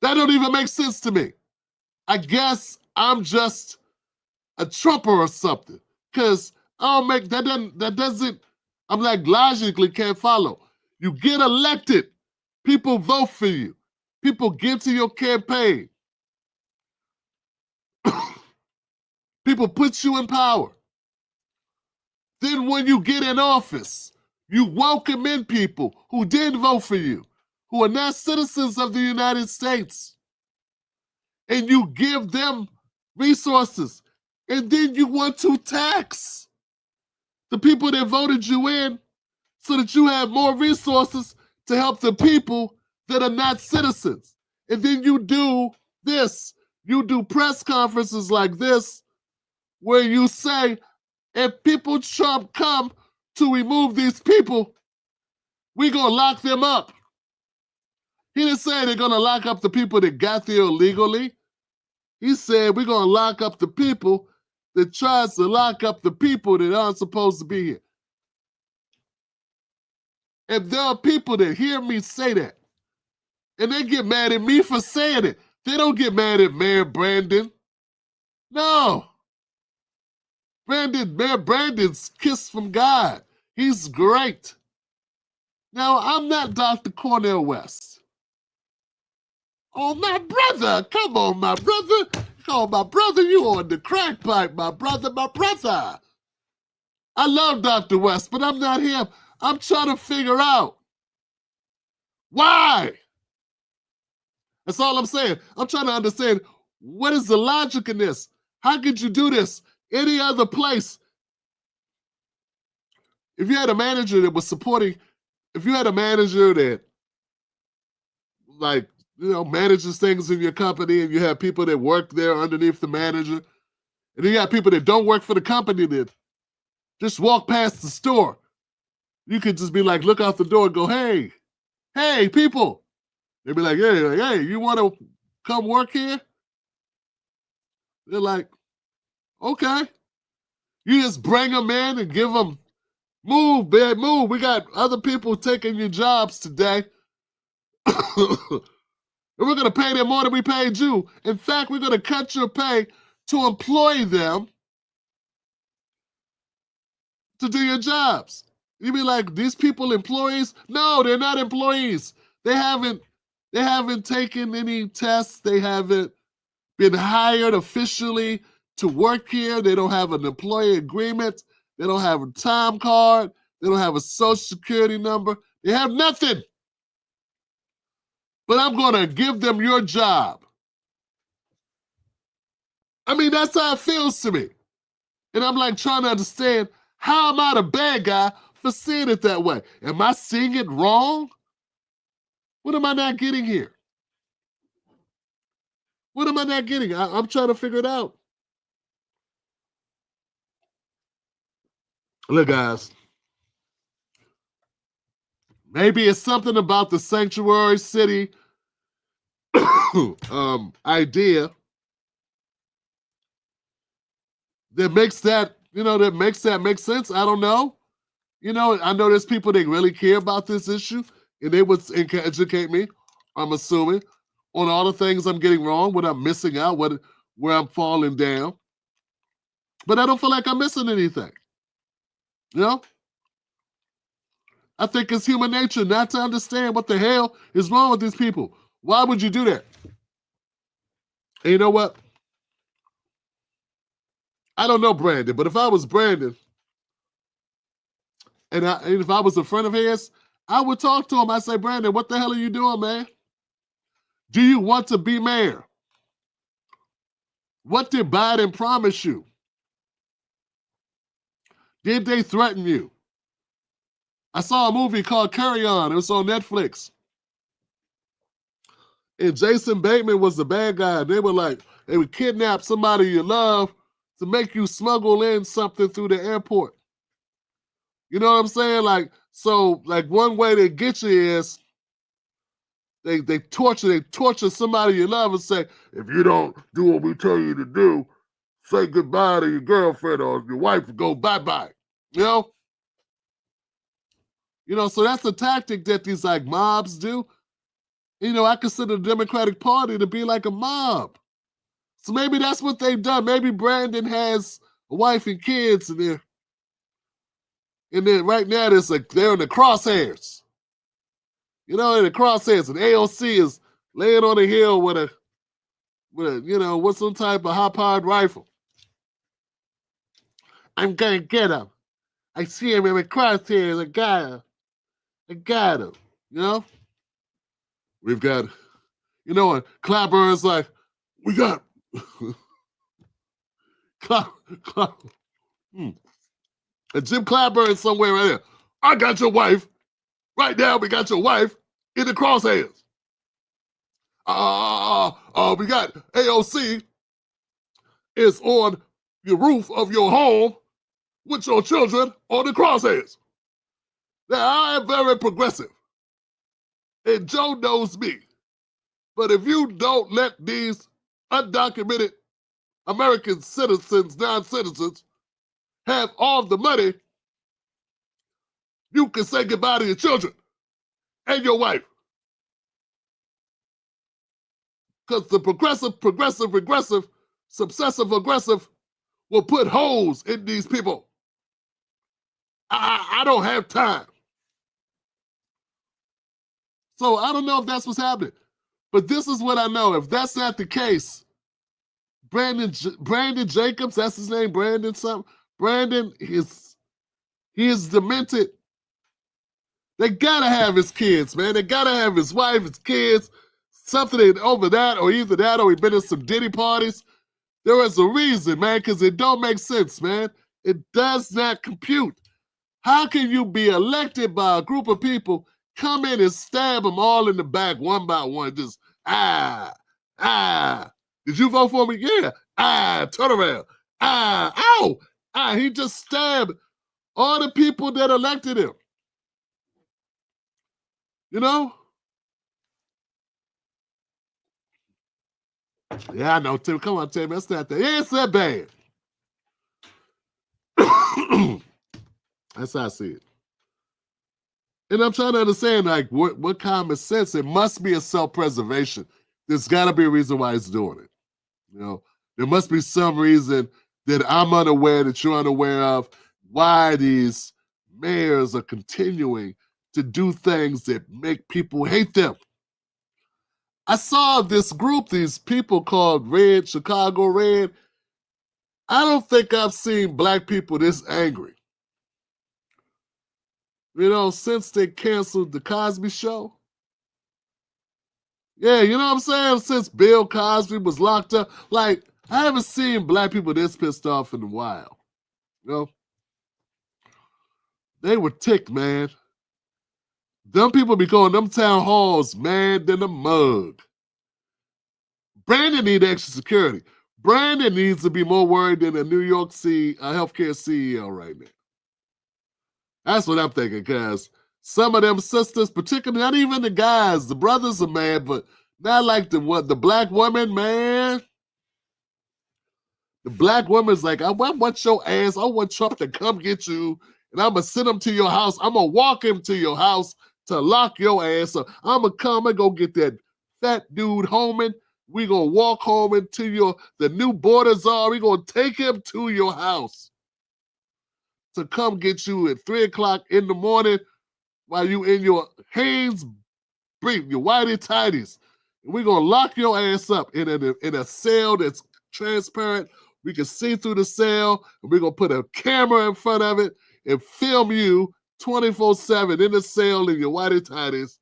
That don't even make sense to me. I guess I'm just a Trumper or something, because I'm like, logically can't follow. You get elected, people vote for you, people give to your campaign, people put you in power. Then when you get in office, you welcome in people who didn't vote for you, who are not citizens of the United States, and you give them resources, and then you want to tax the people that voted you in so that you have more resources to help the people that are not citizens. And then you do this. You do press conferences like this where you say, if people Trump come to remove these people, we're going to lock them up. He didn't say they're going to lock up the people that got there illegally. He said we're going to lock up the people that tries to lock up the people that aren't supposed to be here. If there are people that hear me say that, and they get mad at me for saying it, they don't get mad at Mayor Brandon. No. Mayor Brandon's kiss from God. He's great. Now, I'm not Dr. Cornel West. Oh, my brother. Come on, my brother. Oh, my brother, you on the crack pipe, my brother, my brother. I love Dr. West, but I'm not him. I'm trying to figure out why. That's all I'm saying. I'm trying to understand what is the logic in this? How could you do this any other place? If you had a manager that was supporting, if you had a manager that, like, manages things in your company, and you have people that work there underneath the manager, and then you have people that don't work for the company that just walk past the store, you could just be like, look out the door and go, hey, people. They'd be like, hey, you want to come work here? They're like, okay. You just bring them in and give them, move, man, move. We got other people taking your jobs today. And we're going to pay them more than we paid you. In fact, we're going to cut your pay to employ them to do your jobs. You be like, these people employees? No, they're not employees. They haven't taken any tests. They haven't been hired officially to work here. They don't have an employee agreement. They don't have a time card. They don't have a social security number. They have nothing. But I'm going to give them your job. I mean, that's how it feels to me. And I'm like trying to understand, how am I the bad guy for seeing it that way? Am I seeing it wrong? What am I not getting here? What am I not getting? I'm trying to figure it out. Look, guys. Maybe it's something about the sanctuary city idea that makes that, make sense. I don't know. I know there's people that really care about this issue, and they would educate me, I'm assuming, on all the things I'm getting wrong, what I'm missing out, where I'm falling down. But I don't feel like I'm missing anything. I think it's human nature not to understand what the hell is wrong with these people. Why would you do that? And you know what? I don't know Brandon, but if I was Brandon, and if I was a friend of his, I would talk to him. I say, Brandon, what the hell are you doing, man? Do you want to be mayor? What did Biden promise you? Did they threaten you? I saw a movie called Carry On. It was on Netflix. And Jason Bateman was the bad guy. They would kidnap somebody you love to make you smuggle in something through the airport. You know what I'm saying? So one way they get you is they torture somebody you love and say, if you don't do what we tell you to do, say goodbye to your girlfriend or your wife and go bye-bye. So that's a tactic that these mobs do. I consider the Democratic Party to be like a mob. So maybe that's what they've done. Maybe Brandon has a wife and kids, and then right now they're in the crosshairs. In the crosshairs, and AOC is laying on a hill with a with some type of high-powered rifle. I'm gonna get him. I see him in the crosshairs. I got him. We've got, and Clapper's like, we got and Jim Clapper is somewhere right there. I got your wife. Right now, we got your wife in the crosshairs. We got AOC is on the roof of your home with your children on the crosshairs. Now, I am very progressive, and Joe knows me. But if you don't let these undocumented American citizens, non-citizens, have all the money, you can say goodbye to your children and your wife. Because the progressive, regressive, obsessive, aggressive will put holes in these people. I don't have time. So I don't know if that's what's happening. But this is what I know. If that's not the case, Brandon Jacobs, that's his name, Brandon something. Brandon is He is demented. They gotta have his kids, man. They gotta have his wife, his kids, something over that, or either that, or he been in some Diddy parties. There is a reason, man, because it don't make sense, man. It does not compute. How can you be elected by a group of people, come in and stab them all in the back one by one, just, Did you vote for me? Yeah. Turn around. Ow. He just stabbed all the people that elected him. You know? Yeah, I know, Tim. Come on, Tim. That's not that. Yeah, it's that bad. That's how I see it. And I'm trying to understand, like, what common sense? It must be a self-preservation. There's got to be a reason why he's doing it. You know, there must be some reason that I'm unaware, that you're unaware of, why these mayors are continuing to do things that make people hate them. I saw this group, these people called Red, Chicago Red. I don't think I've seen black people this angry. You know, since they canceled the Cosby Show. Yeah, you know what I'm saying? Since Bill Cosby was locked up. Like, I haven't seen black people this pissed off in a while. You know? They were ticked, man. Them people be calling them town halls mad than a mug. Brandon need extra security. Brandon needs to be more worried than a New York healthcare CEO right now. That's what I'm thinking, because some of them sisters, particularly, not even the guys, the brothers are mad, but not like the black woman, man. The black woman's like, I want your ass, I want Trump to come get you, and I'm going to send him to your house. I'm going to walk him to your house to lock your ass up. I'm going to come and go get that fat dude Homan. We're going to walk home into the new border czar. We're going to take him to your house to come get you at 3 o'clock in the morning while you in your Hanes brief, your whitey tighties. And we're going to lock your ass up in a cell that's transparent. We can see through the cell, and we're going to put a camera in front of it and film you 24/7 in the cell in your whitey tighties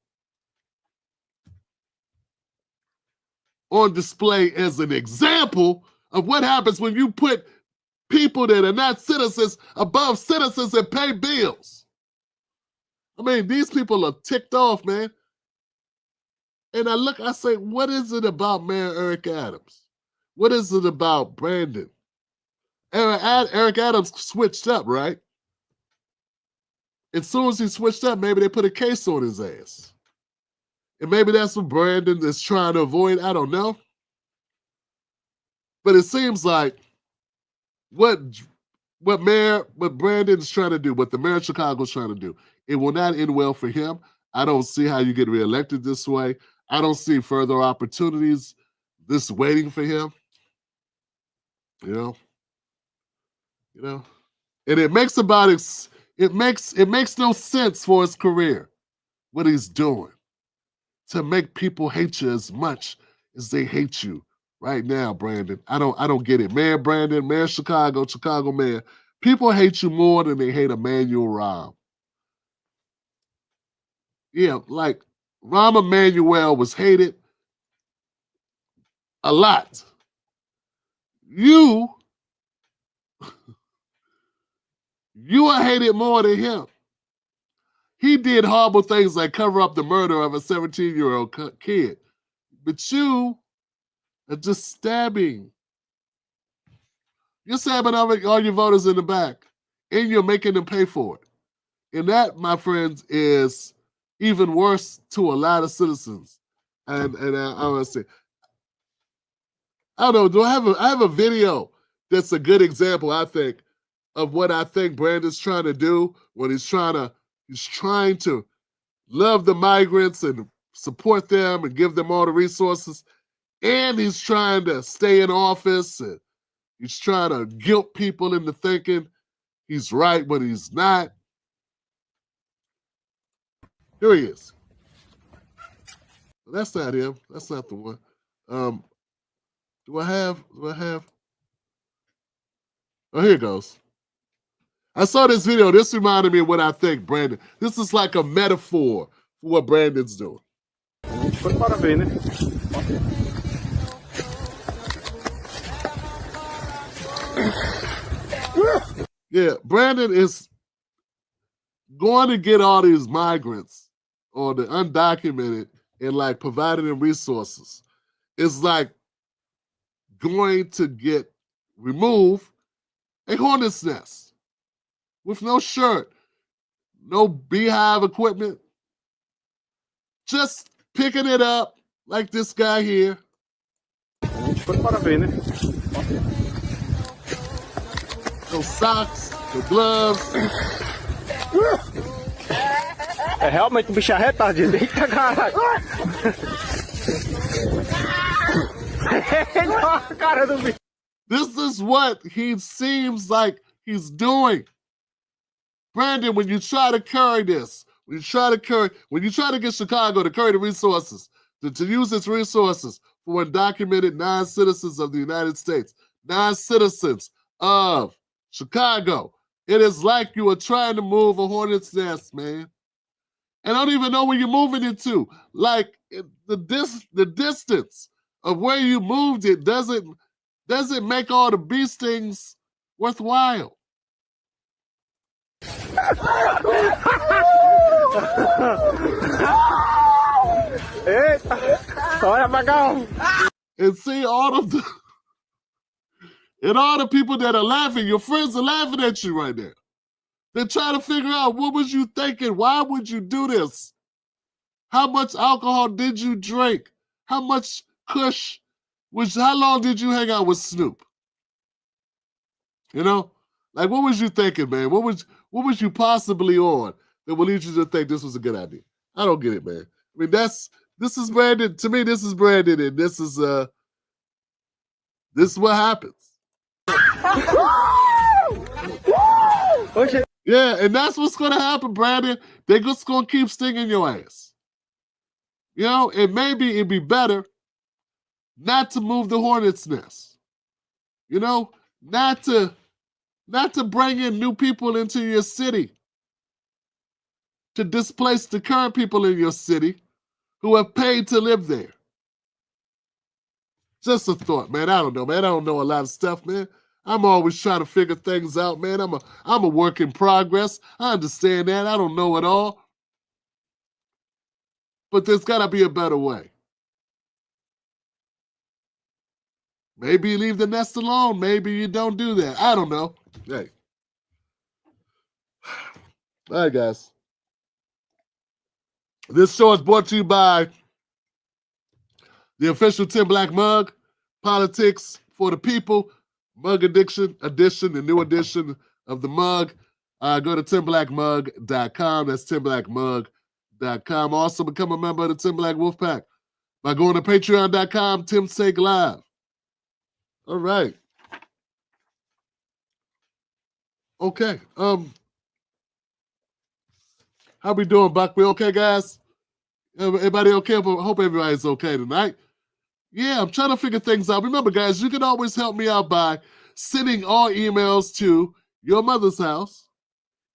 on display as an example of what happens when you put people that are not citizens above citizens and pay bills. I mean, these people are ticked off, man. And I say, what is it about Mayor Eric Adams? What is it about Brandon? Eric Adams switched up, right? As soon as he switched up, maybe they put a case on his ass. And maybe that's what Brandon is trying to avoid. I don't know. But it seems like what Brandon's trying to do, what the mayor of Chicago is trying to do, it will not end well for him. I don't see how you get reelected this way. I don't see further opportunities this waiting for him. You know, and it makes no sense for his career what he's doing to make people hate you as much as they hate you right now, Brandon. I don't get it. Mayor Brandon, Mayor Chicago Mayor. People hate you more than they hate Emmanuel Rahm. Yeah, like Rahm Emanuel was hated a lot. You are hated more than him. He did horrible things like cover up the murder of a 17-year-old kid. But you are just stabbing. You're stabbing all your voters in the back, and you're making them pay for it. And that, my friends, is even worse to a lot of citizens. And I want to say, I don't know, I have a video that's a good example, I think, of what I think Brandon's trying to do when he's trying to love the migrants and support them and give them all the resources. And he's trying to stay in office, and he's trying to guilt people into thinking he's right when he's not. Here he is. That's not him. That's not the one. Do I have? Oh, here it goes. I saw this video. This reminded me of what I think, Brandon. This is like a metaphor for what Brandon's doing. Yeah, Brandon is going to get all these migrants or the undocumented and like providing them resources. It's like going to remove a hornet's nest with no shirt, no beehive equipment, just picking it up like this guy here. No socks, no gloves. Realmente o bicho é retardado. Eita caralho. Cara do bicho. This is what he seems like he's doing. Brandon, when you try to carry this, when you try to get Chicago to carry the resources, to use its resources for undocumented non-citizens of the United States, non-citizens of Chicago, it is like you are trying to move a hornet's nest, man. And I don't even know where you're moving it to. Like the distance of where you moved it doesn't make all the bee stings worthwhile. And see all of the and all the people that are laughing, your friends are laughing at you right now. They're trying to figure out, what was you thinking? Why would you do this? How much alcohol did you drink? How much kush? How long did you hang out with Snoop? You know? Like, what was you thinking, man? What was you possibly on that would lead you to think this was a good idea? I don't get it, man. I mean, this is Brandon. To me, this is Brandon, and this is what happens. Yeah, and that's what's going to happen, Brandon. They're just going to keep stinging your ass. You know, and maybe it'd be better not to move the hornet's nest. You know, not to bring in new people into your city, to displace the current people in your city who have paid to live there. Just a thought, man. I don't know, man. I don't know a lot of stuff, man. I'm always trying to figure things out, man. I'm a work in progress. I understand that. I don't know it all. But there's got to be a better way. Maybe you leave the nest alone. Maybe you don't do that. I don't know. Hey. All right, guys. This show is brought to you by the official Tim Black mug, Politics for the People, Mug edition, the new edition of the mug. Go to timblackmug.com. That's timblackmug.com. Also become a member of the Tim Black Wolfpack by going to patreon.com, TimSake Live. All right. Okay. How we doing, Buck? We okay, guys? Everybody okay? I hope everybody's okay tonight. Yeah, I'm trying to figure things out. Remember, guys, you can always help me out by sending all emails to your mother's house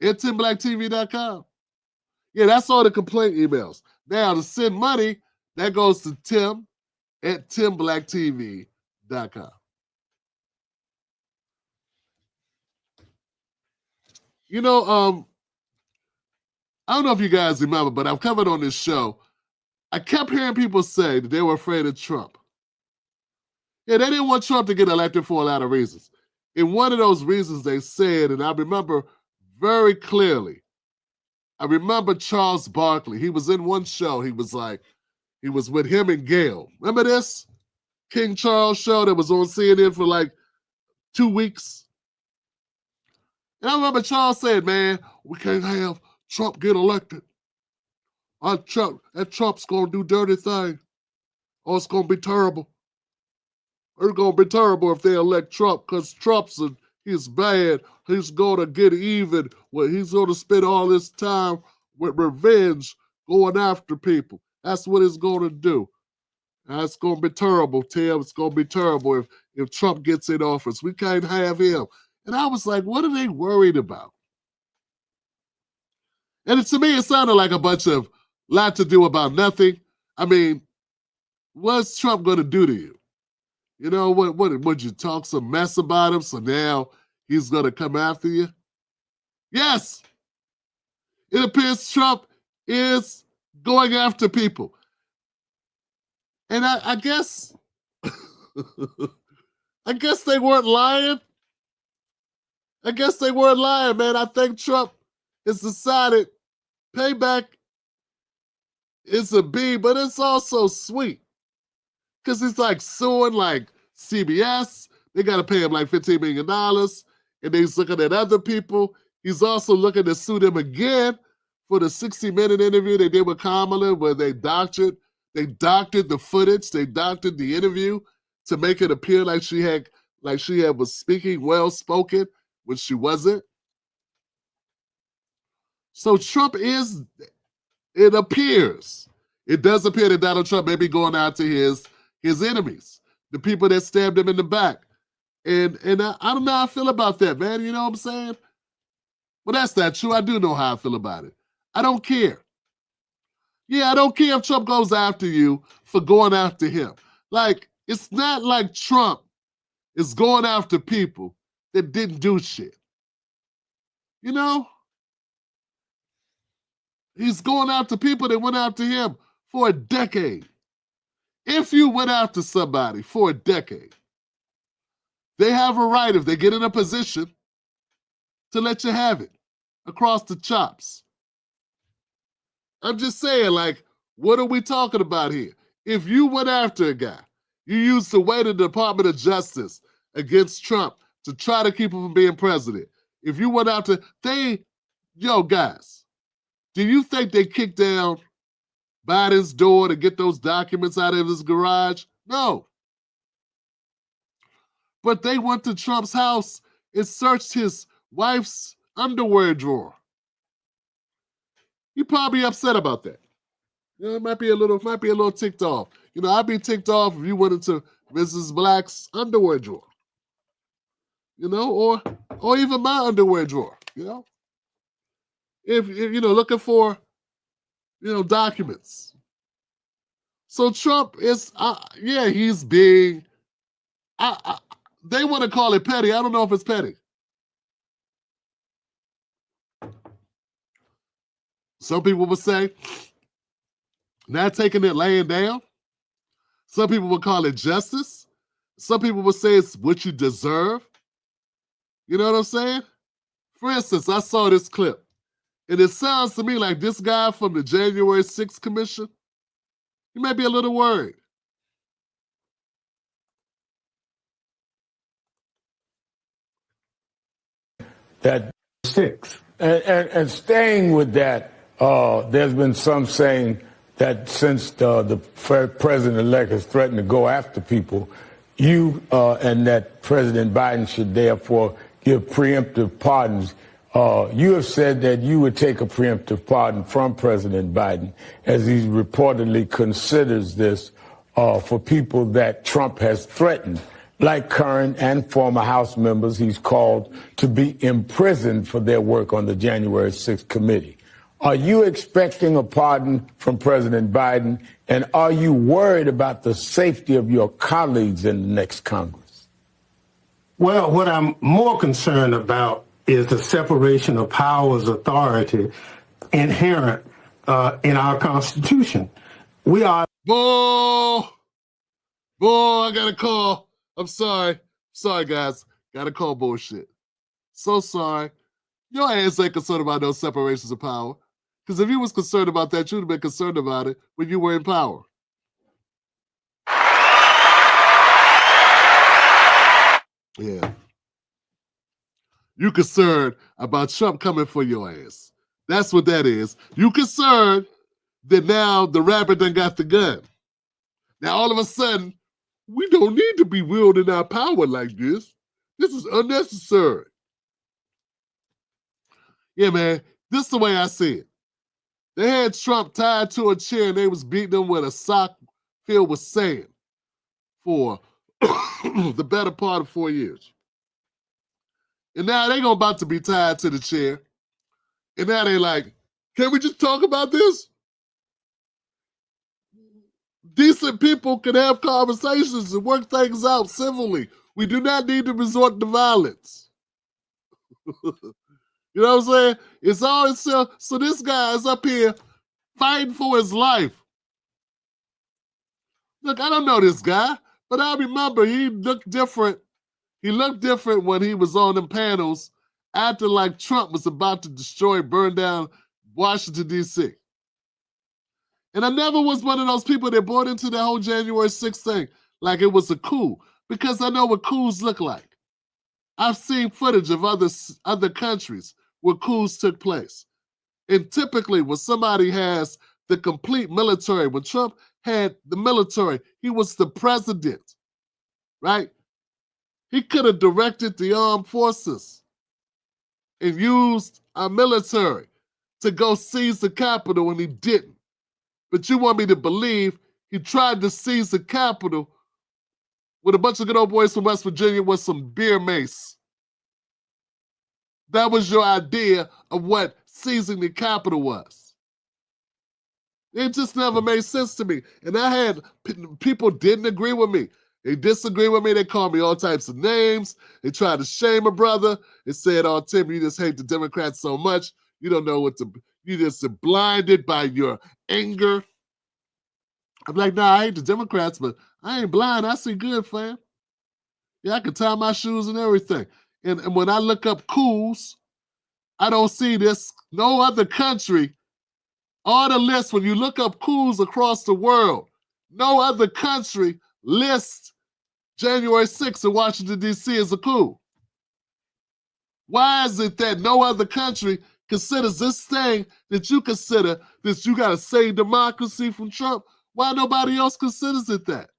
at timblacktv.com. Yeah, that's all the complaint emails. Now, to send money, that goes to Tim at timblacktv.com. You know, I don't know if you guys remember, but I've covered on this show, I kept hearing people say that they were afraid of Trump. Yeah, they didn't want Trump to get elected for a lot of reasons. And one of those reasons they said, and I remember very clearly, I remember Charles Barkley. He was in one show. He was with him and Gail. Remember this? King Charles show that was on CNN for like 2 weeks. And I remember Charles said, man, we can't have Trump get elected. That Trump's going to do dirty things. Oh, it's going to be terrible. It's going to be terrible if they elect Trump because he's bad. He's going to get even. Well, he's going to spend all this time with revenge going after people. That's what he's going to do. That's going to be terrible, Tim. It's going to be terrible if Trump gets in office. We can't have him. And I was like, what are they worried about? And to me, it sounded like a bunch of lot to do about nothing. I mean, what's Trump going to do to you? You know, would you talk some mess about him? So now he's going to come after you? Yes, it appears Trump is going after people. And I guess, I guess they weren't lying. I guess they weren't lying, man. I think Trump has decided payback is a B, but it's also sweet. Because he's like suing like CBS. They got to pay him like $15 million. And then he's looking at other people. He's also looking to sue them again for the 60-minute interview they did with Kamala, where they doctored the footage, they doctored the interview to make it appear like she was speaking well spoken when she wasn't. So Trump is, it appears, it does appear that Donald Trump may be going out to his enemies, the people that stabbed him in the back. And I don't know how I feel about that, man. You know what I'm saying? Well, that's not true. I do know how I feel about it. I don't care. Yeah, I don't care if Trump goes after you for going after him. Like, it's not like Trump is going after people that didn't do shit. You know? He's going after people that went after him for a decade. If you went after somebody for a decade, they have a right, if they get in a position, to let you have it across the chops. I'm just saying, like, what are we talking about here? If you went after a guy, you used the weight of the Department of Justice against Trump to try to keep him from being president. If you went after, guys, do you think they kicked down Biden's door to get those documents out of his garage? No. But they went to Trump's house and searched his wife's underwear drawer. You're probably upset about that. You know, it might be a little ticked off. You know, I'd be ticked off if you went into Mrs. Black's underwear drawer. You know, or even my underwear drawer, you know. If you know, looking for, documents. So Trump is, he's being, they want to call it petty. I don't know if it's petty. Some people would say, not taking it laying down. Some people would call it justice. Some people would say it's what you deserve. You know what I'm saying? For instance, I saw this clip, and it sounds to me like this guy from the January 6th Commission, he may be a little worried. That six. And staying with that, there's been some saying that since the president-elect has threatened to go after people, and that President Biden should therefore give preemptive pardons. You have said that you would take a preemptive pardon from President Biden as he reportedly considers this for people that Trump has threatened, like current and former House members he's called to be imprisoned for their work on the January 6th committee. Are you expecting a pardon from President Biden, and are you worried about the safety of your colleagues in the next Congress? Well, what I'm more concerned about is the separation of powers authority inherent in our Constitution. We are... Boy, I got a call. I'm sorry. Sorry, guys. Got to call bullshit. So sorry. Your ass ain't concerned about no separations of power. Because if you was concerned about that, you'd have been concerned about it when you were in power. Yeah. You concerned about Trump coming for your ass. That's what that is. You concerned that now the rabbit done got the gun. Now all of a sudden, we don't need to be wielding our power like this. This is unnecessary. Yeah, man, this is the way I see it. They had Trump tied to a chair and they was beating him with a sock filled with sand for the better part of 4 years. And now they about to be tied to the chair. And now they like, Can we just talk about this? Decent people can have conversations and work things out civilly. We do not need to resort to violence. You know what I'm saying? It's always so this guy is up here fighting for his life. Look, I don't know this guy, but I remember he looked different. He looked different when he was on them panels acting like Trump was about to destroy, burn down Washington, D.C. And I never was one of those people that bought into the whole January 6th thing like it was a coup, because I know what coups look like. I've seen footage of other countries where coups took place. And typically when somebody has the complete military, when Trump had the military, he was the president, right? He could have directed the armed forces and used our military to go seize the Capitol, and he didn't. But you want me to believe he tried to seize the Capitol with a bunch of good old boys from West Virginia with some beer mace. That was your idea of what seizing the Capitol was. It just never made sense to me. And I had people didn't agree with me. They disagree with me. They called me all types of names. They tried to shame a brother. They said, "Oh, Tim, you just hate the Democrats so much. You don't know what to, you just are blinded by your anger." I'm like, "Nah, I hate the Democrats, but I ain't blind. I see good, fam. Yeah, I can tie my shoes and everything." And when I look up coups, I don't see this. No other country on the list, when you look up coups across the world, no other country lists January 6th in Washington, D.C. as a coup. Why is it that no other country considers this thing that you consider that you got to save democracy from Trump? Why nobody else considers it that?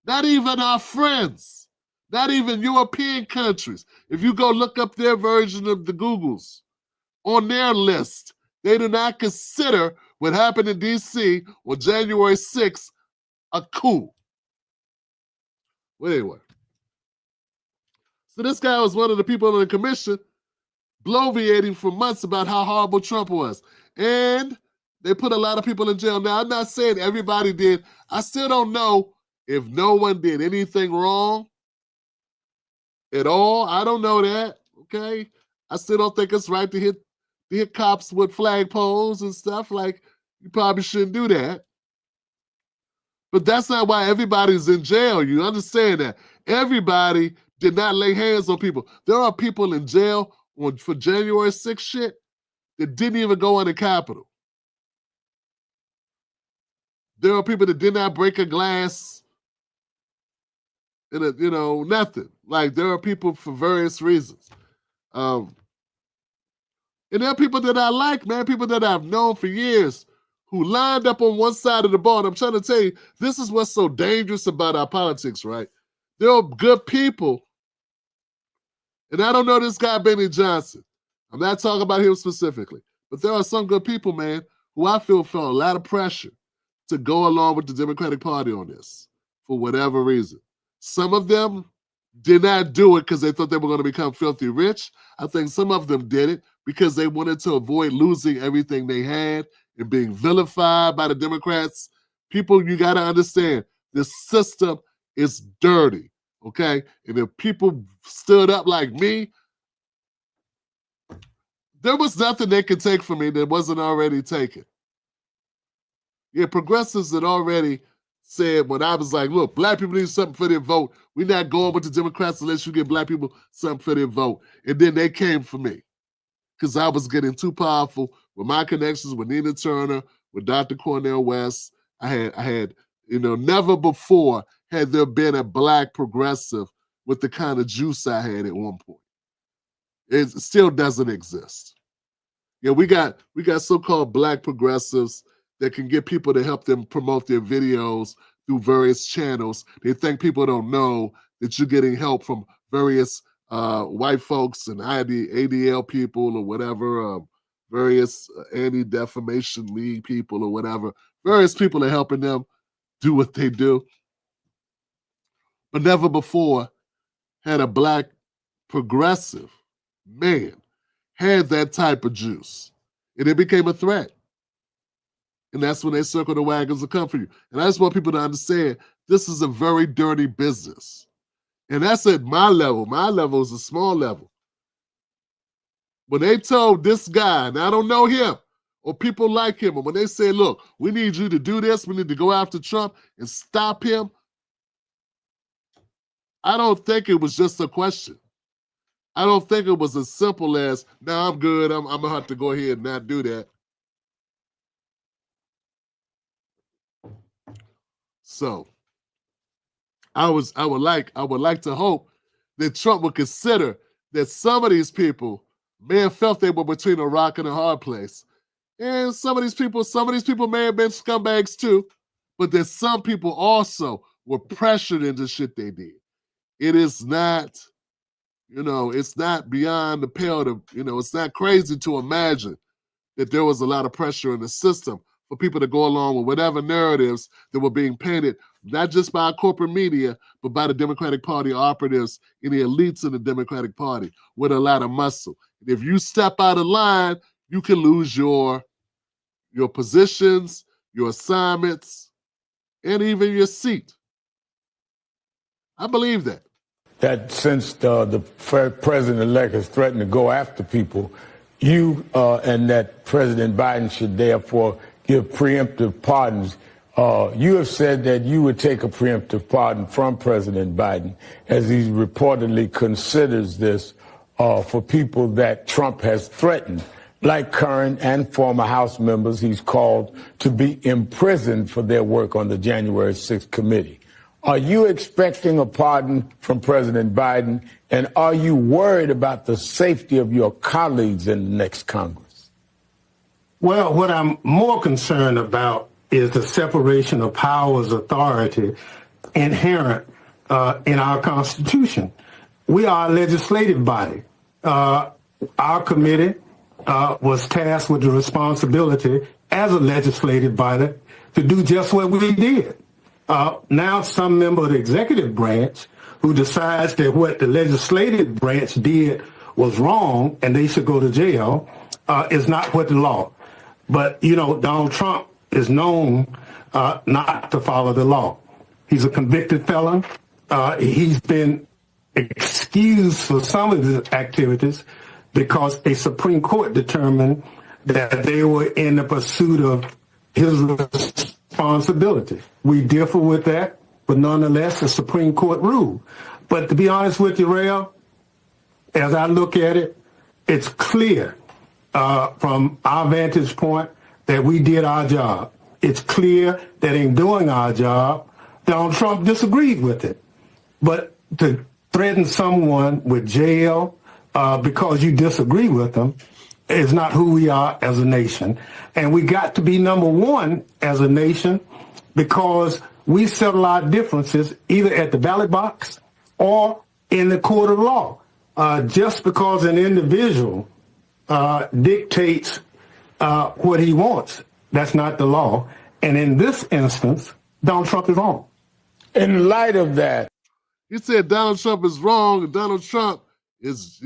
Not even our friends, not even European countries. If you go look up their version of the Googles, on their list, they do not consider what happened in D.C. on January 6th a coup. Well, anyway. So this guy was one of the people on the commission bloviating for months about how horrible Trump was. And they put a lot of people in jail. Now, I'm not saying everybody did. I still don't know if no one did anything wrong at all. I don't know that, okay? I still don't think it's right to hit cops with flagpoles and stuff. Like, you probably shouldn't do that. But that's not why everybody's in jail. You understand that? Everybody did not lay hands on people. There are people in jail for January 6th shit that didn't even go on the Capitol. There are people that did not break a glass, nothing. Like, there are people for various reasons. And there are people that I like, man, people that I've known for years who lined up on one side of the ball. And I'm trying to tell you, this is what's so dangerous about our politics, right? There are good people. And I don't know this guy, Benny Johnson. I'm not talking about him specifically. But there are some good people, man, who I feel felt a lot of pressure to go along with the Democratic Party on this for whatever reason. Some of them did not do it because they thought they were going to become filthy rich. I think some of them did it because they wanted to avoid losing everything they had and being vilified by the Democrats. People, you got to understand, this system is dirty, okay? And if people stood up like me, there was nothing they could take from me that wasn't already taken. Yeah, progressives had already said when I was like, look, black people need something for their vote. We're not going with the Democrats unless you give black people something for their vote. And then they came for me because I was getting too powerful with my connections with Nina Turner, with Dr. Cornel West. I had, never before had there been a black progressive with the kind of juice I had at one point. It still doesn't exist. Yeah, we got so-called black progressives that can get people to help them promote their videos through various channels. They think people don't know that you're getting help from various white folks and ADL people or whatever, various Anti-Defamation League people or whatever. Various people are helping them do what they do. But never before had a black progressive man had that type of juice. And it became a threat. And that's when they circle the wagons to come for you. And I just want people to understand this is a very dirty business. And that's at my level. My level is a small level. When they told this guy, and I don't know him, or people like him, and when they say, look, we need you to do this, we need to go after Trump and stop him, I don't think it was just a question. I don't think it was as simple as, nah, I'm good, I'm going to have to go ahead and not do that. So I would like to hope that Trump would consider that some of these people may have felt they were between a rock and a hard place. And some of these people may have been scumbags too, but that some people also were pressured into shit they did. It is not, it's not beyond the pale to, it's not crazy to imagine that there was a lot of pressure in the system for people to go along with whatever narratives that were being painted, not just by corporate media, but by the Democratic Party operatives and the elites in the Democratic Party with a lot of muscle. And if you step out of line, you can lose your positions, your assignments, and even your seat. I believe that. That since the president-elect has threatened to go after people, you and that President Biden should therefore give preemptive pardons. You have said that you would take a preemptive pardon from President Biden as he reportedly considers this for people that Trump has threatened, like current and former House members he's called to be imprisoned for their work on the January 6th committee. Are you expecting a pardon from President Biden, and are you worried about the safety of your colleagues in the next Congress? Well, what I'm more concerned about is the separation of powers authority inherent in our Constitution. We are a legislative body. Our committee was tasked with the responsibility as a legislative body to do just what we did. Now some member of the executive branch who decides that what the legislative branch did was wrong and they should go to jail is not what the law. But, Donald Trump is known not to follow the law. He's a convicted felon. He's been excused for some of his activities because a Supreme Court determined that they were in the pursuit of his responsibility. We differ with that, but nonetheless, the Supreme Court ruled. But to be honest with you, Rael, as I look at it, it's clear from our vantage point that we did our job. It's clear that in doing our job, Donald Trump disagreed with it. But to threaten someone with jail because you disagree with them is not who we are as a nation. And we got to be number one as a nation because we settle our differences either at the ballot box or in the court of law. Just because an individual dictates what he wants, that's not the law. And in this instance, Donald Trump is wrong. In light of that, you said Donald Trump is wrong, and Donald Trump is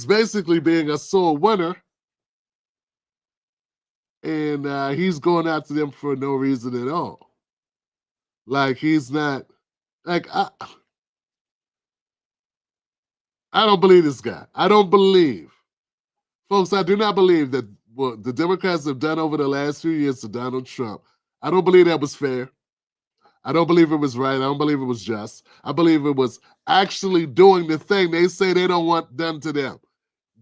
basically being a sore winner, and he's going after them for no reason at all. Like he's not like I don't believe this guy. I don't believe, folks. I do not believe that what the Democrats have done over the last few years to Donald Trump. I don't believe that was fair. I don't believe it was right. I don't believe it was just. I believe it was actually doing the thing they say they don't want done to them.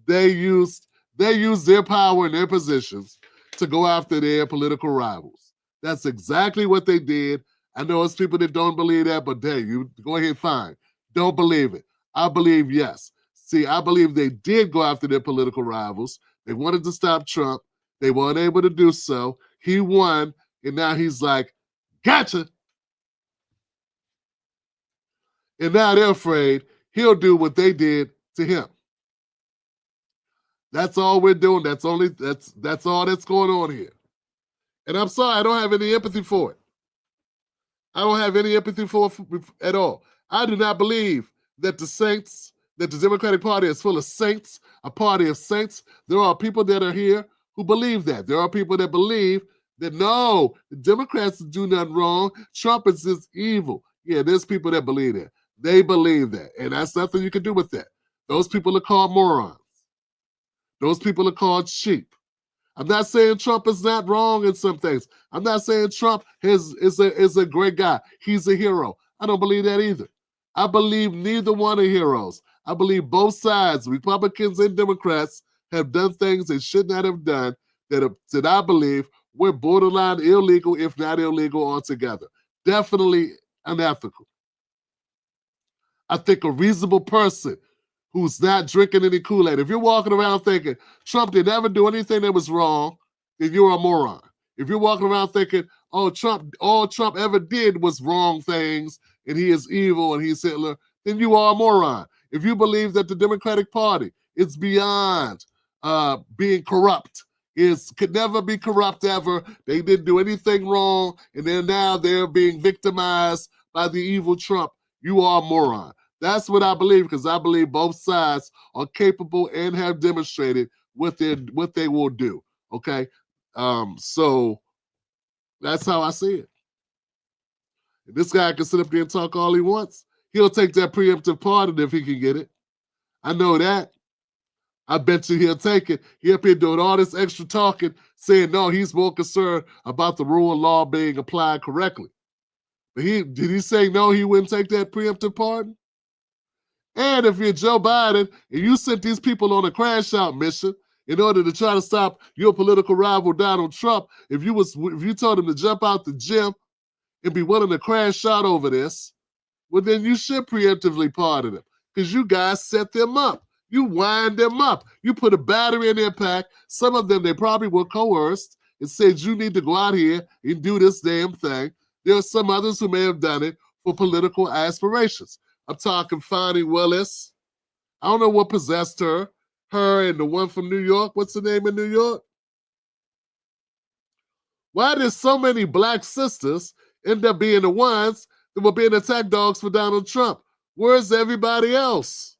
They used their power and their positions to go after their political rivals. That's exactly what they did. I know it's people that don't believe that, but hey, you go ahead, fine. Don't believe it. I believe yes. See, I believe they did go after their political rivals. They wanted to stop Trump. They weren't able to do so. He won, and now he's like, gotcha. And now they're afraid he'll do what they did to him. That's all we're doing. That's all that's going on here. And I'm sorry, I don't have any empathy for it. I don't have any empathy for it at all. I do not believe that the Democratic Party is full of saints, a party of saints. There are people that are here who believe that. There are people that believe that no, the Democrats do nothing wrong. Trump is just evil. Yeah, there's people that believe that. They believe that. And that's nothing you can do with that. Those people are called morons. Those people are called sheep. I'm not saying Trump is not wrong in some things. I'm not saying Trump is a great guy. He's a hero. I don't believe that either. I believe neither one are heroes. I believe both sides, Republicans and Democrats, have done things they should not have done that I believe were borderline illegal, if not illegal altogether. Definitely unethical. I think a reasonable person who's not drinking any Kool-Aid, if you're walking around thinking Trump did never do anything that was wrong, then you're a moron. If you're walking around thinking, oh, all Trump ever did was wrong things and he is evil and he's Hitler, then you are a moron. If you believe that the Democratic Party is beyond being corrupt, could never be corrupt ever, they didn't do anything wrong, and they're being victimized by the evil Trump, you are a moron. That's what I believe, because I believe both sides are capable and have demonstrated what they will do. Okay, so that's how I see it. And this guy can sit up there and talk all he wants. He'll take that preemptive pardon if he can get it. I know that. I bet you he'll take it. He'll up here doing all this extra talking, saying no, he's more concerned about the rule of law being applied correctly. But did he say no, he wouldn't take that preemptive pardon? And if you're Joe Biden and you sent these people on a crash out mission in order to try to stop your political rival Donald Trump, if you told him to jump out the gym and be willing to crash out over this, well, then you should preemptively pardon them, because you guys set them up. You wind them up. You put a battery in their pack. Some of them, they probably were coerced and said, you need to go out here and do this damn thing. There are some others who may have done it for political aspirations. I'm talking Fani Willis. I don't know what possessed her. Her and the one from New York. What's the name in New York? Why did so many black sisters end up being the ones that were being attack dogs for Donald Trump? Where's everybody else?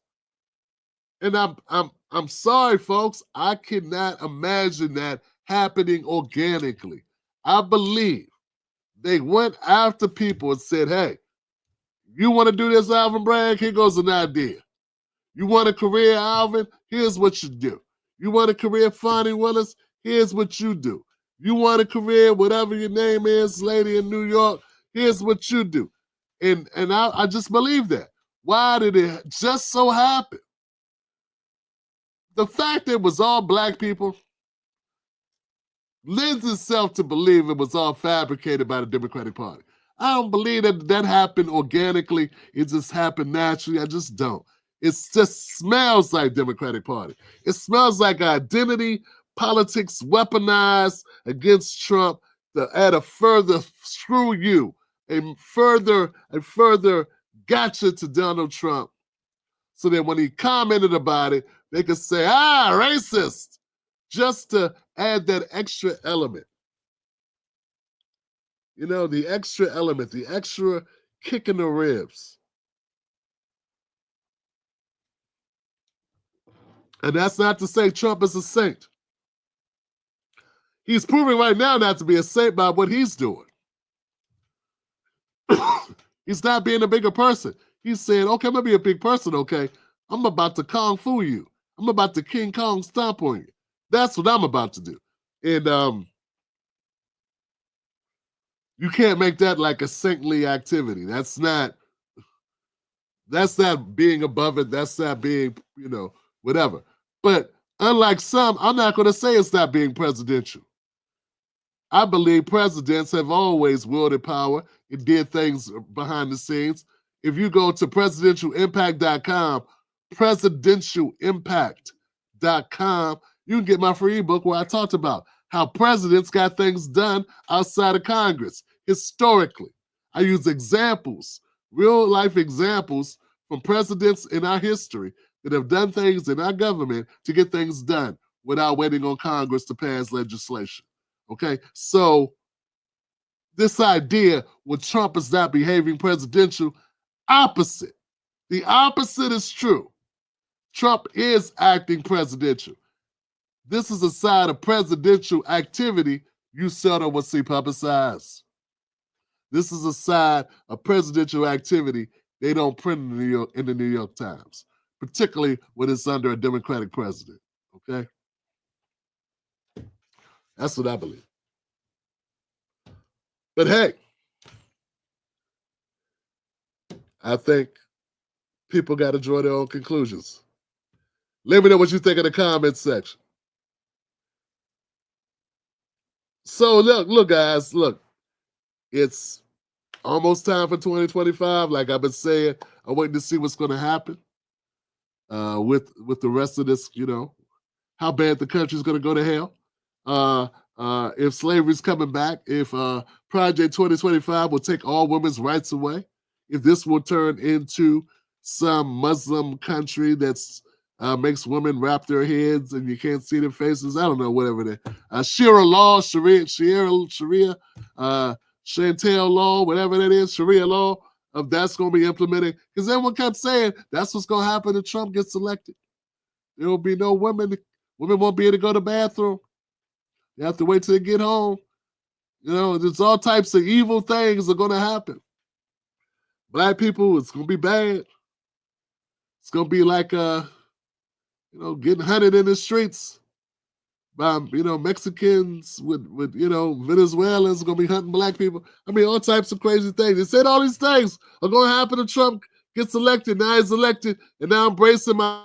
And I'm sorry, folks. I cannot imagine that happening organically. I believe they went after people and said, hey, you want to do this, Alvin Bragg? Here goes an idea. You want a career, Alvin? Here's what you do. You want a career, Fonnie Willis? Here's what you do. You want a career, whatever your name is, lady in New York? Here's what you do. And I just believe that. Why did it just so happen? The fact that it was all black people lends itself to believe it was all fabricated by the Democratic Party. I don't believe that happened organically. It just happened naturally. I just don't. It just smells like Democratic Party. It smells like identity politics weaponized against Trump to add a further screw you, a further gotcha to Donald Trump, so that when he commented about it, they could say, racist, just to add that extra element. You know, the extra element, the extra kick in the ribs. And that's not to say Trump is a saint. He's proving right now not to be a saint by what he's doing. He's not being a bigger person. He's saying, okay, I'm going to be a big person, okay? I'm about to Kung Fu you. I'm about to King Kong stomp on you. That's what I'm about to do. And you can't make that like a saintly activity. That's not being above it. That's not being, whatever. But unlike some, I'm not going to say it's not being presidential. I believe presidents have always wielded power and did things behind the scenes. If you go to presidentialimpact.com, presidentialimpact.com, you can get my free ebook where I talked about how presidents got things done outside of Congress historically. I use examples, real life examples from presidents in our history that have done things in our government to get things done without waiting on Congress to pass legislation. Okay, so this idea when Trump is not behaving presidential, opposite. The opposite is true. Trump is acting presidential. This is a side of presidential activity you seldom will see publicized. This is a side of presidential activity they don't print in the New York Times, particularly when it's under a Democratic president. Okay? That's what I believe. But hey, I think people got to draw their own conclusions. Let me know what you think in the comments section. So look, guys, look. It's almost time for 2025. Like I've been saying, I'm waiting to see what's going to happen with the rest of this, how bad the country's going to go to hell. If slavery's coming back, if Project 2025 will take all women's rights away, if this will turn into some Muslim country that's makes women wrap their heads and you can't see their faces. I don't know, whatever it is. Sharia law, Chantel law, whatever that is, Sharia law, if that's going to be implemented. Because everyone kept saying that's what's going to happen if Trump gets elected. There will be no women. Women won't be able to go to the bathroom. You have to wait till they get home. There's all types of evil things are going to happen. Black people, it's going to be bad. It's going to be like, getting hunted in the streets by, Mexicans with Venezuelans going to be hunting black people. I mean, all types of crazy things. They said all these things are going to happen if Trump gets elected. Now he's elected, and now I'm bracing my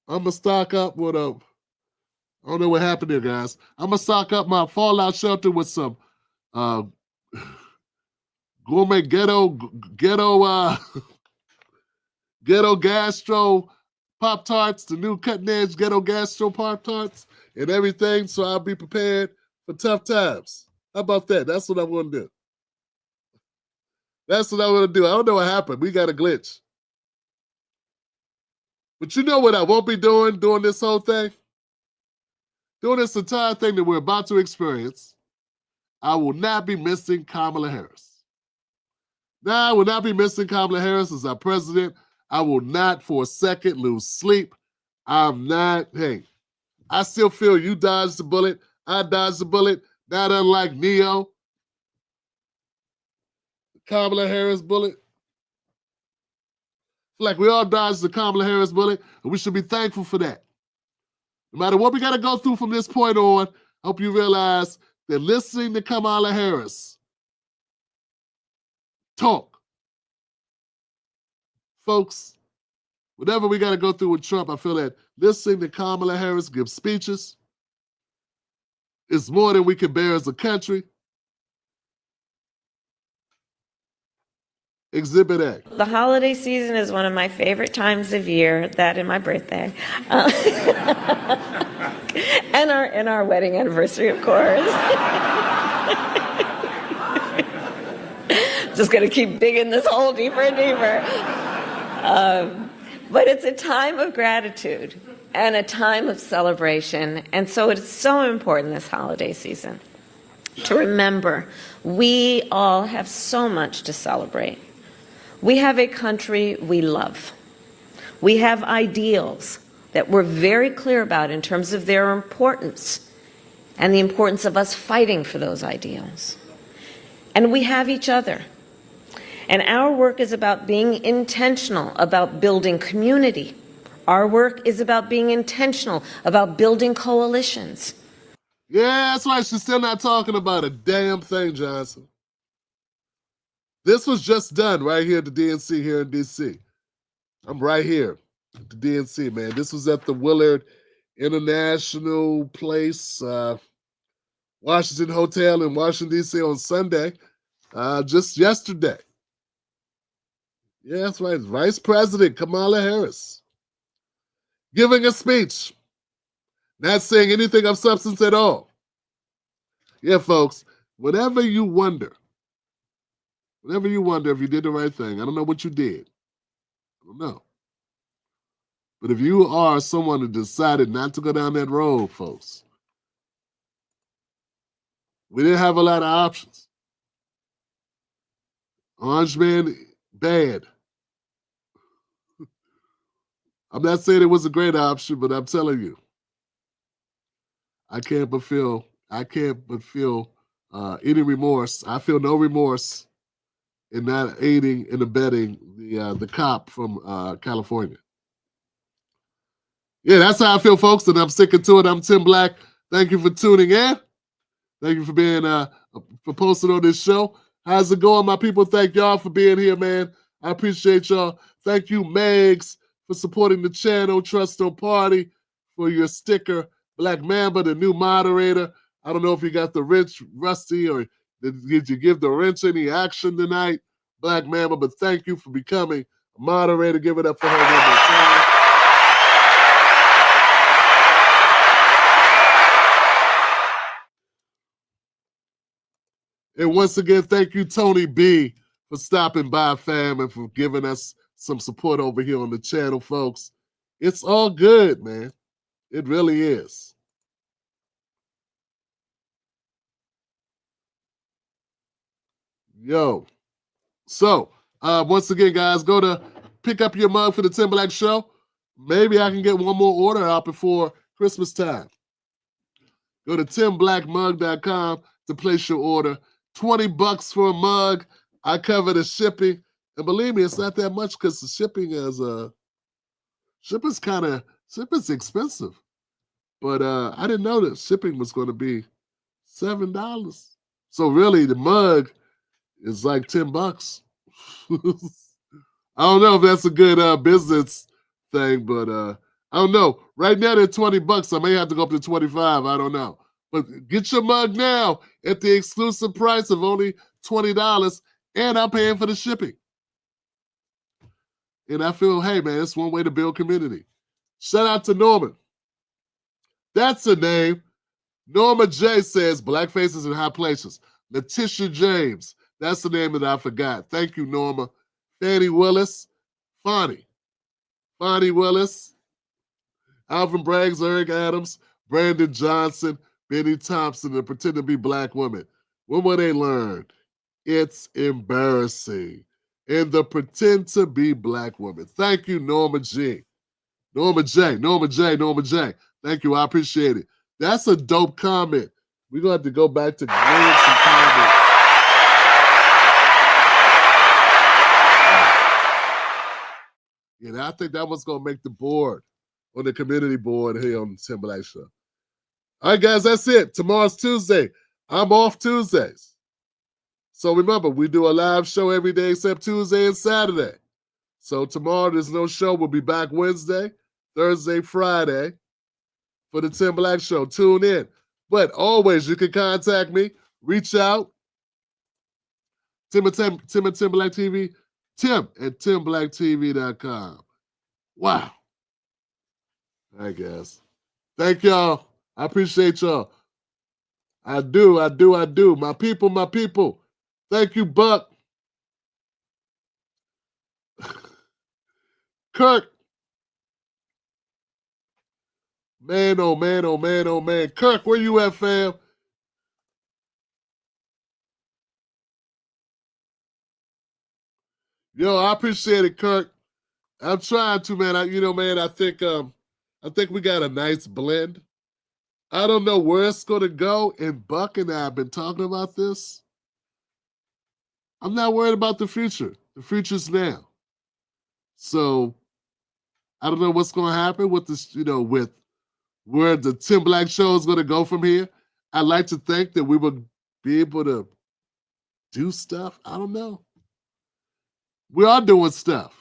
I'm going to stock up with I don't know what happened there, guys. I'm going to stock up my fallout shelter with some gourmet ghetto gastro Pop-Tarts, the new cutting-edge ghetto gastro Pop-Tarts and everything, so I'll be prepared for tough times. How about that? That's what I'm going to do. That's what I'm going to do. I don't know what happened. We got a glitch. But you know what I won't be doing during this whole thing? During this entire thing that we're about to experience, I will not be missing Kamala Harris. Now, I will not be missing Kamala Harris as our president. I will not for a second lose sleep. Hey, I still feel you dodged the bullet. I dodged the bullet. Not unlike Neo. Kamala Harris bullet. Like we all dodged the Kamala Harris bullet, and we should be thankful for that. No matter what we got to go through from this point on, I hope you realize that listening to Kamala Harris talk, folks, whatever we got to go through with Trump, I feel that listening to Kamala Harris give speeches is more than we can bear as a country. Exhibit A. The holiday season is one of my favorite times of year, that and my birthday. And our wedding anniversary, of course. Just going to keep digging this hole deeper and deeper. But it's a time of gratitude and a time of celebration. And so it's so important this holiday season to remember we all have so much to celebrate. We have a country we love. We have ideals that we're very clear about in terms of their importance and the importance of us fighting for those ideals. And we have each other. And our work is about being intentional about building community. Our work is about being intentional about building coalitions. Yeah, that's why she's still not talking about a damn thing, Johnson. This was just done right here at the DNC here in D.C. I'm right here at the DNC, man. This was at the Willard International Place, Washington Hotel in Washington, D.C. on Sunday, just yesterday. Yeah, that's right. Vice President Kamala Harris giving a speech, not saying anything of substance at all. Yeah, folks, whenever you wonder if you did the right thing, I don't know what you did. I don't know. But if you are someone who decided not to go down that road, folks, we didn't have a lot of options. Orange Man, bad. I'm not saying it was a great option, but I'm telling you, I can't but feel any remorse. I feel no remorse in not aiding and abetting the cop from California. Yeah, that's how I feel, folks, and I'm sticking to it. I'm Tim Black. Thank you for tuning in. Thank you for being for posting on this show. How's it going, my people? Thank y'all for being here, man. I appreciate y'all. Thank you, Megs, for supporting the channel. Trust No Party for your sticker. Black Mamba, the new moderator. I don't know if you got the wrench rusty or did you give the wrench any action tonight, Black Mamba, but thank you for becoming a moderator. Give it up for her one more time. And once again, thank you, Tony B, for stopping by, fam, and for giving us some support over here on the channel, folks. It's all good, man. It really is. Yo. So, once again, guys, go to pick up your mug for the Tim Black Show. Maybe I can get one more order out before Christmas time. Go to timblackmug.com to place your order. $20 for a mug. I cover the shipping. And believe me, it's not that much because the shipping is shipping's expensive. But I didn't know that shipping was going to be $7. So really the mug is like $10. I don't know if that's a good business thing, but I don't know. Right now they're $20. I may have to go up to 25. I don't know. But get your mug now at the exclusive price of only $20, and I'm paying for the shipping. And I feel, hey, man, it's one way to build community. Shout out to Norman. That's the name. Norma J says, Black faces in high places. Letitia James. That's the name that I forgot. Thank you, Norma. Fannie Willis. Fonnie Willis. Alvin Braggs, Eric Adams, Brandon Johnson, Benny Thompson, and pretend to be black women. When will they learn? It's embarrassing. And the pretend to be black woman. Thank you, Norma G. Norma J. Thank you. I appreciate it. That's a dope comment. We're going to have to go back to grading some comments. Yeah, I think that one's going to make the board on the community board here on the Tim Black Show. All right, guys, that's it. Tomorrow's Tuesday. I'm off Tuesdays. So remember, we do a live show every day except Tuesday and Saturday. So tomorrow there's no show. We'll be back Wednesday, Thursday, Friday for the Tim Black Show. Tune in. But always, you can contact me. Reach out. Tim and Tim Black TV. Tim at TimBlackTV.com. Wow. All right, guys. Thank y'all. I appreciate y'all. I do. My people. Thank you, Buck. Kirk. Man, oh man. Kirk, where you at, fam? Yo, I appreciate it, Kirk. I'm trying to, man. I think we got a nice blend. I don't know where it's gonna go, and Buck and I have been talking about this. I'm not worried about the future. The future's now. So I don't know what's gonna happen with this, with where the Tim Black Show is gonna go from here. I'd like to think that we would be able to do stuff. I don't know. We are doing stuff.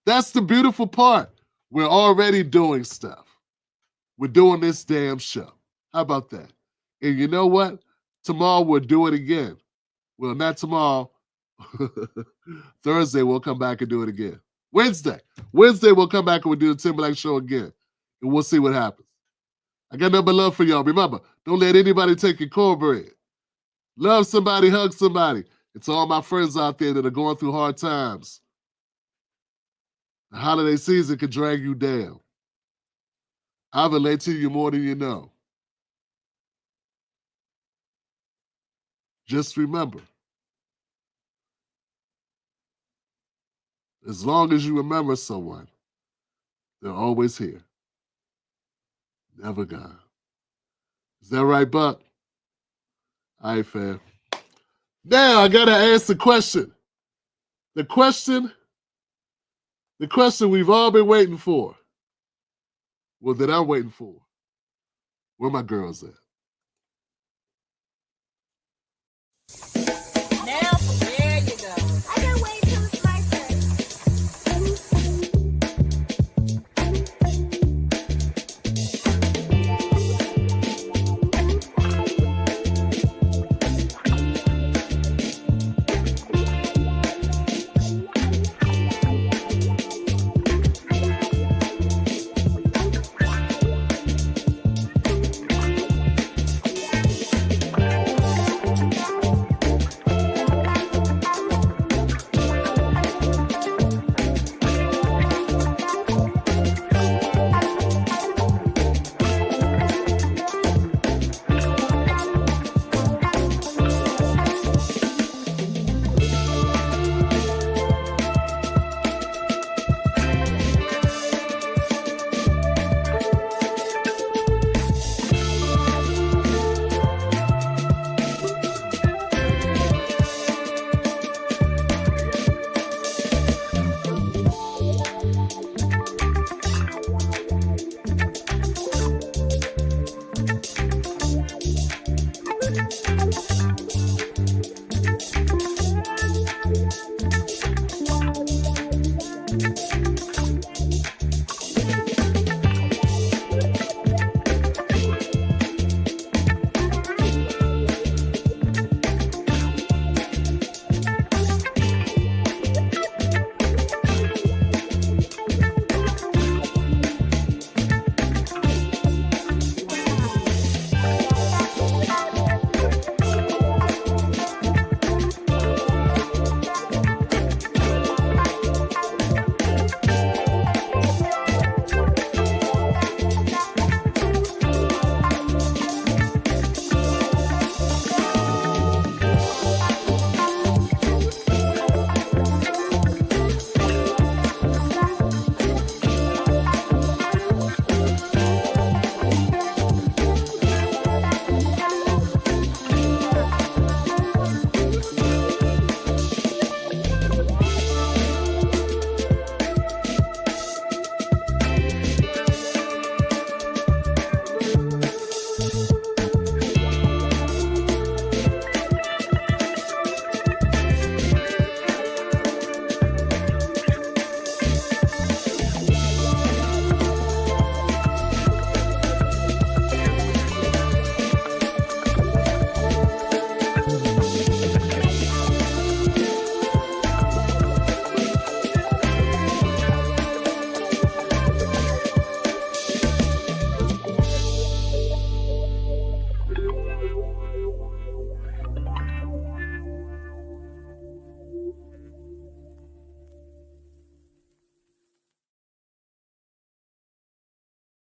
That's the beautiful part. We're already doing stuff. We're doing this damn show. How about that? And you know what? Tomorrow we'll do it again. Well, not tomorrow. Thursday we'll come back and do it again. Wednesday we'll come back and we'll do the Tim Black Show again. And we'll see what happens. I got nothing but love for y'all. Remember, don't let anybody take your cornbread. Love somebody, hug somebody. It's all my friends out there that are going through hard times. The holiday season can drag you down. I relate to you more than you know. Just remember, as long as you remember someone, they're always here. Never gone. Is that right, Buck? All right, fam. Now I gotta ask the question. The question we've all been waiting for. Well, that I'm waiting for. Where my girls at?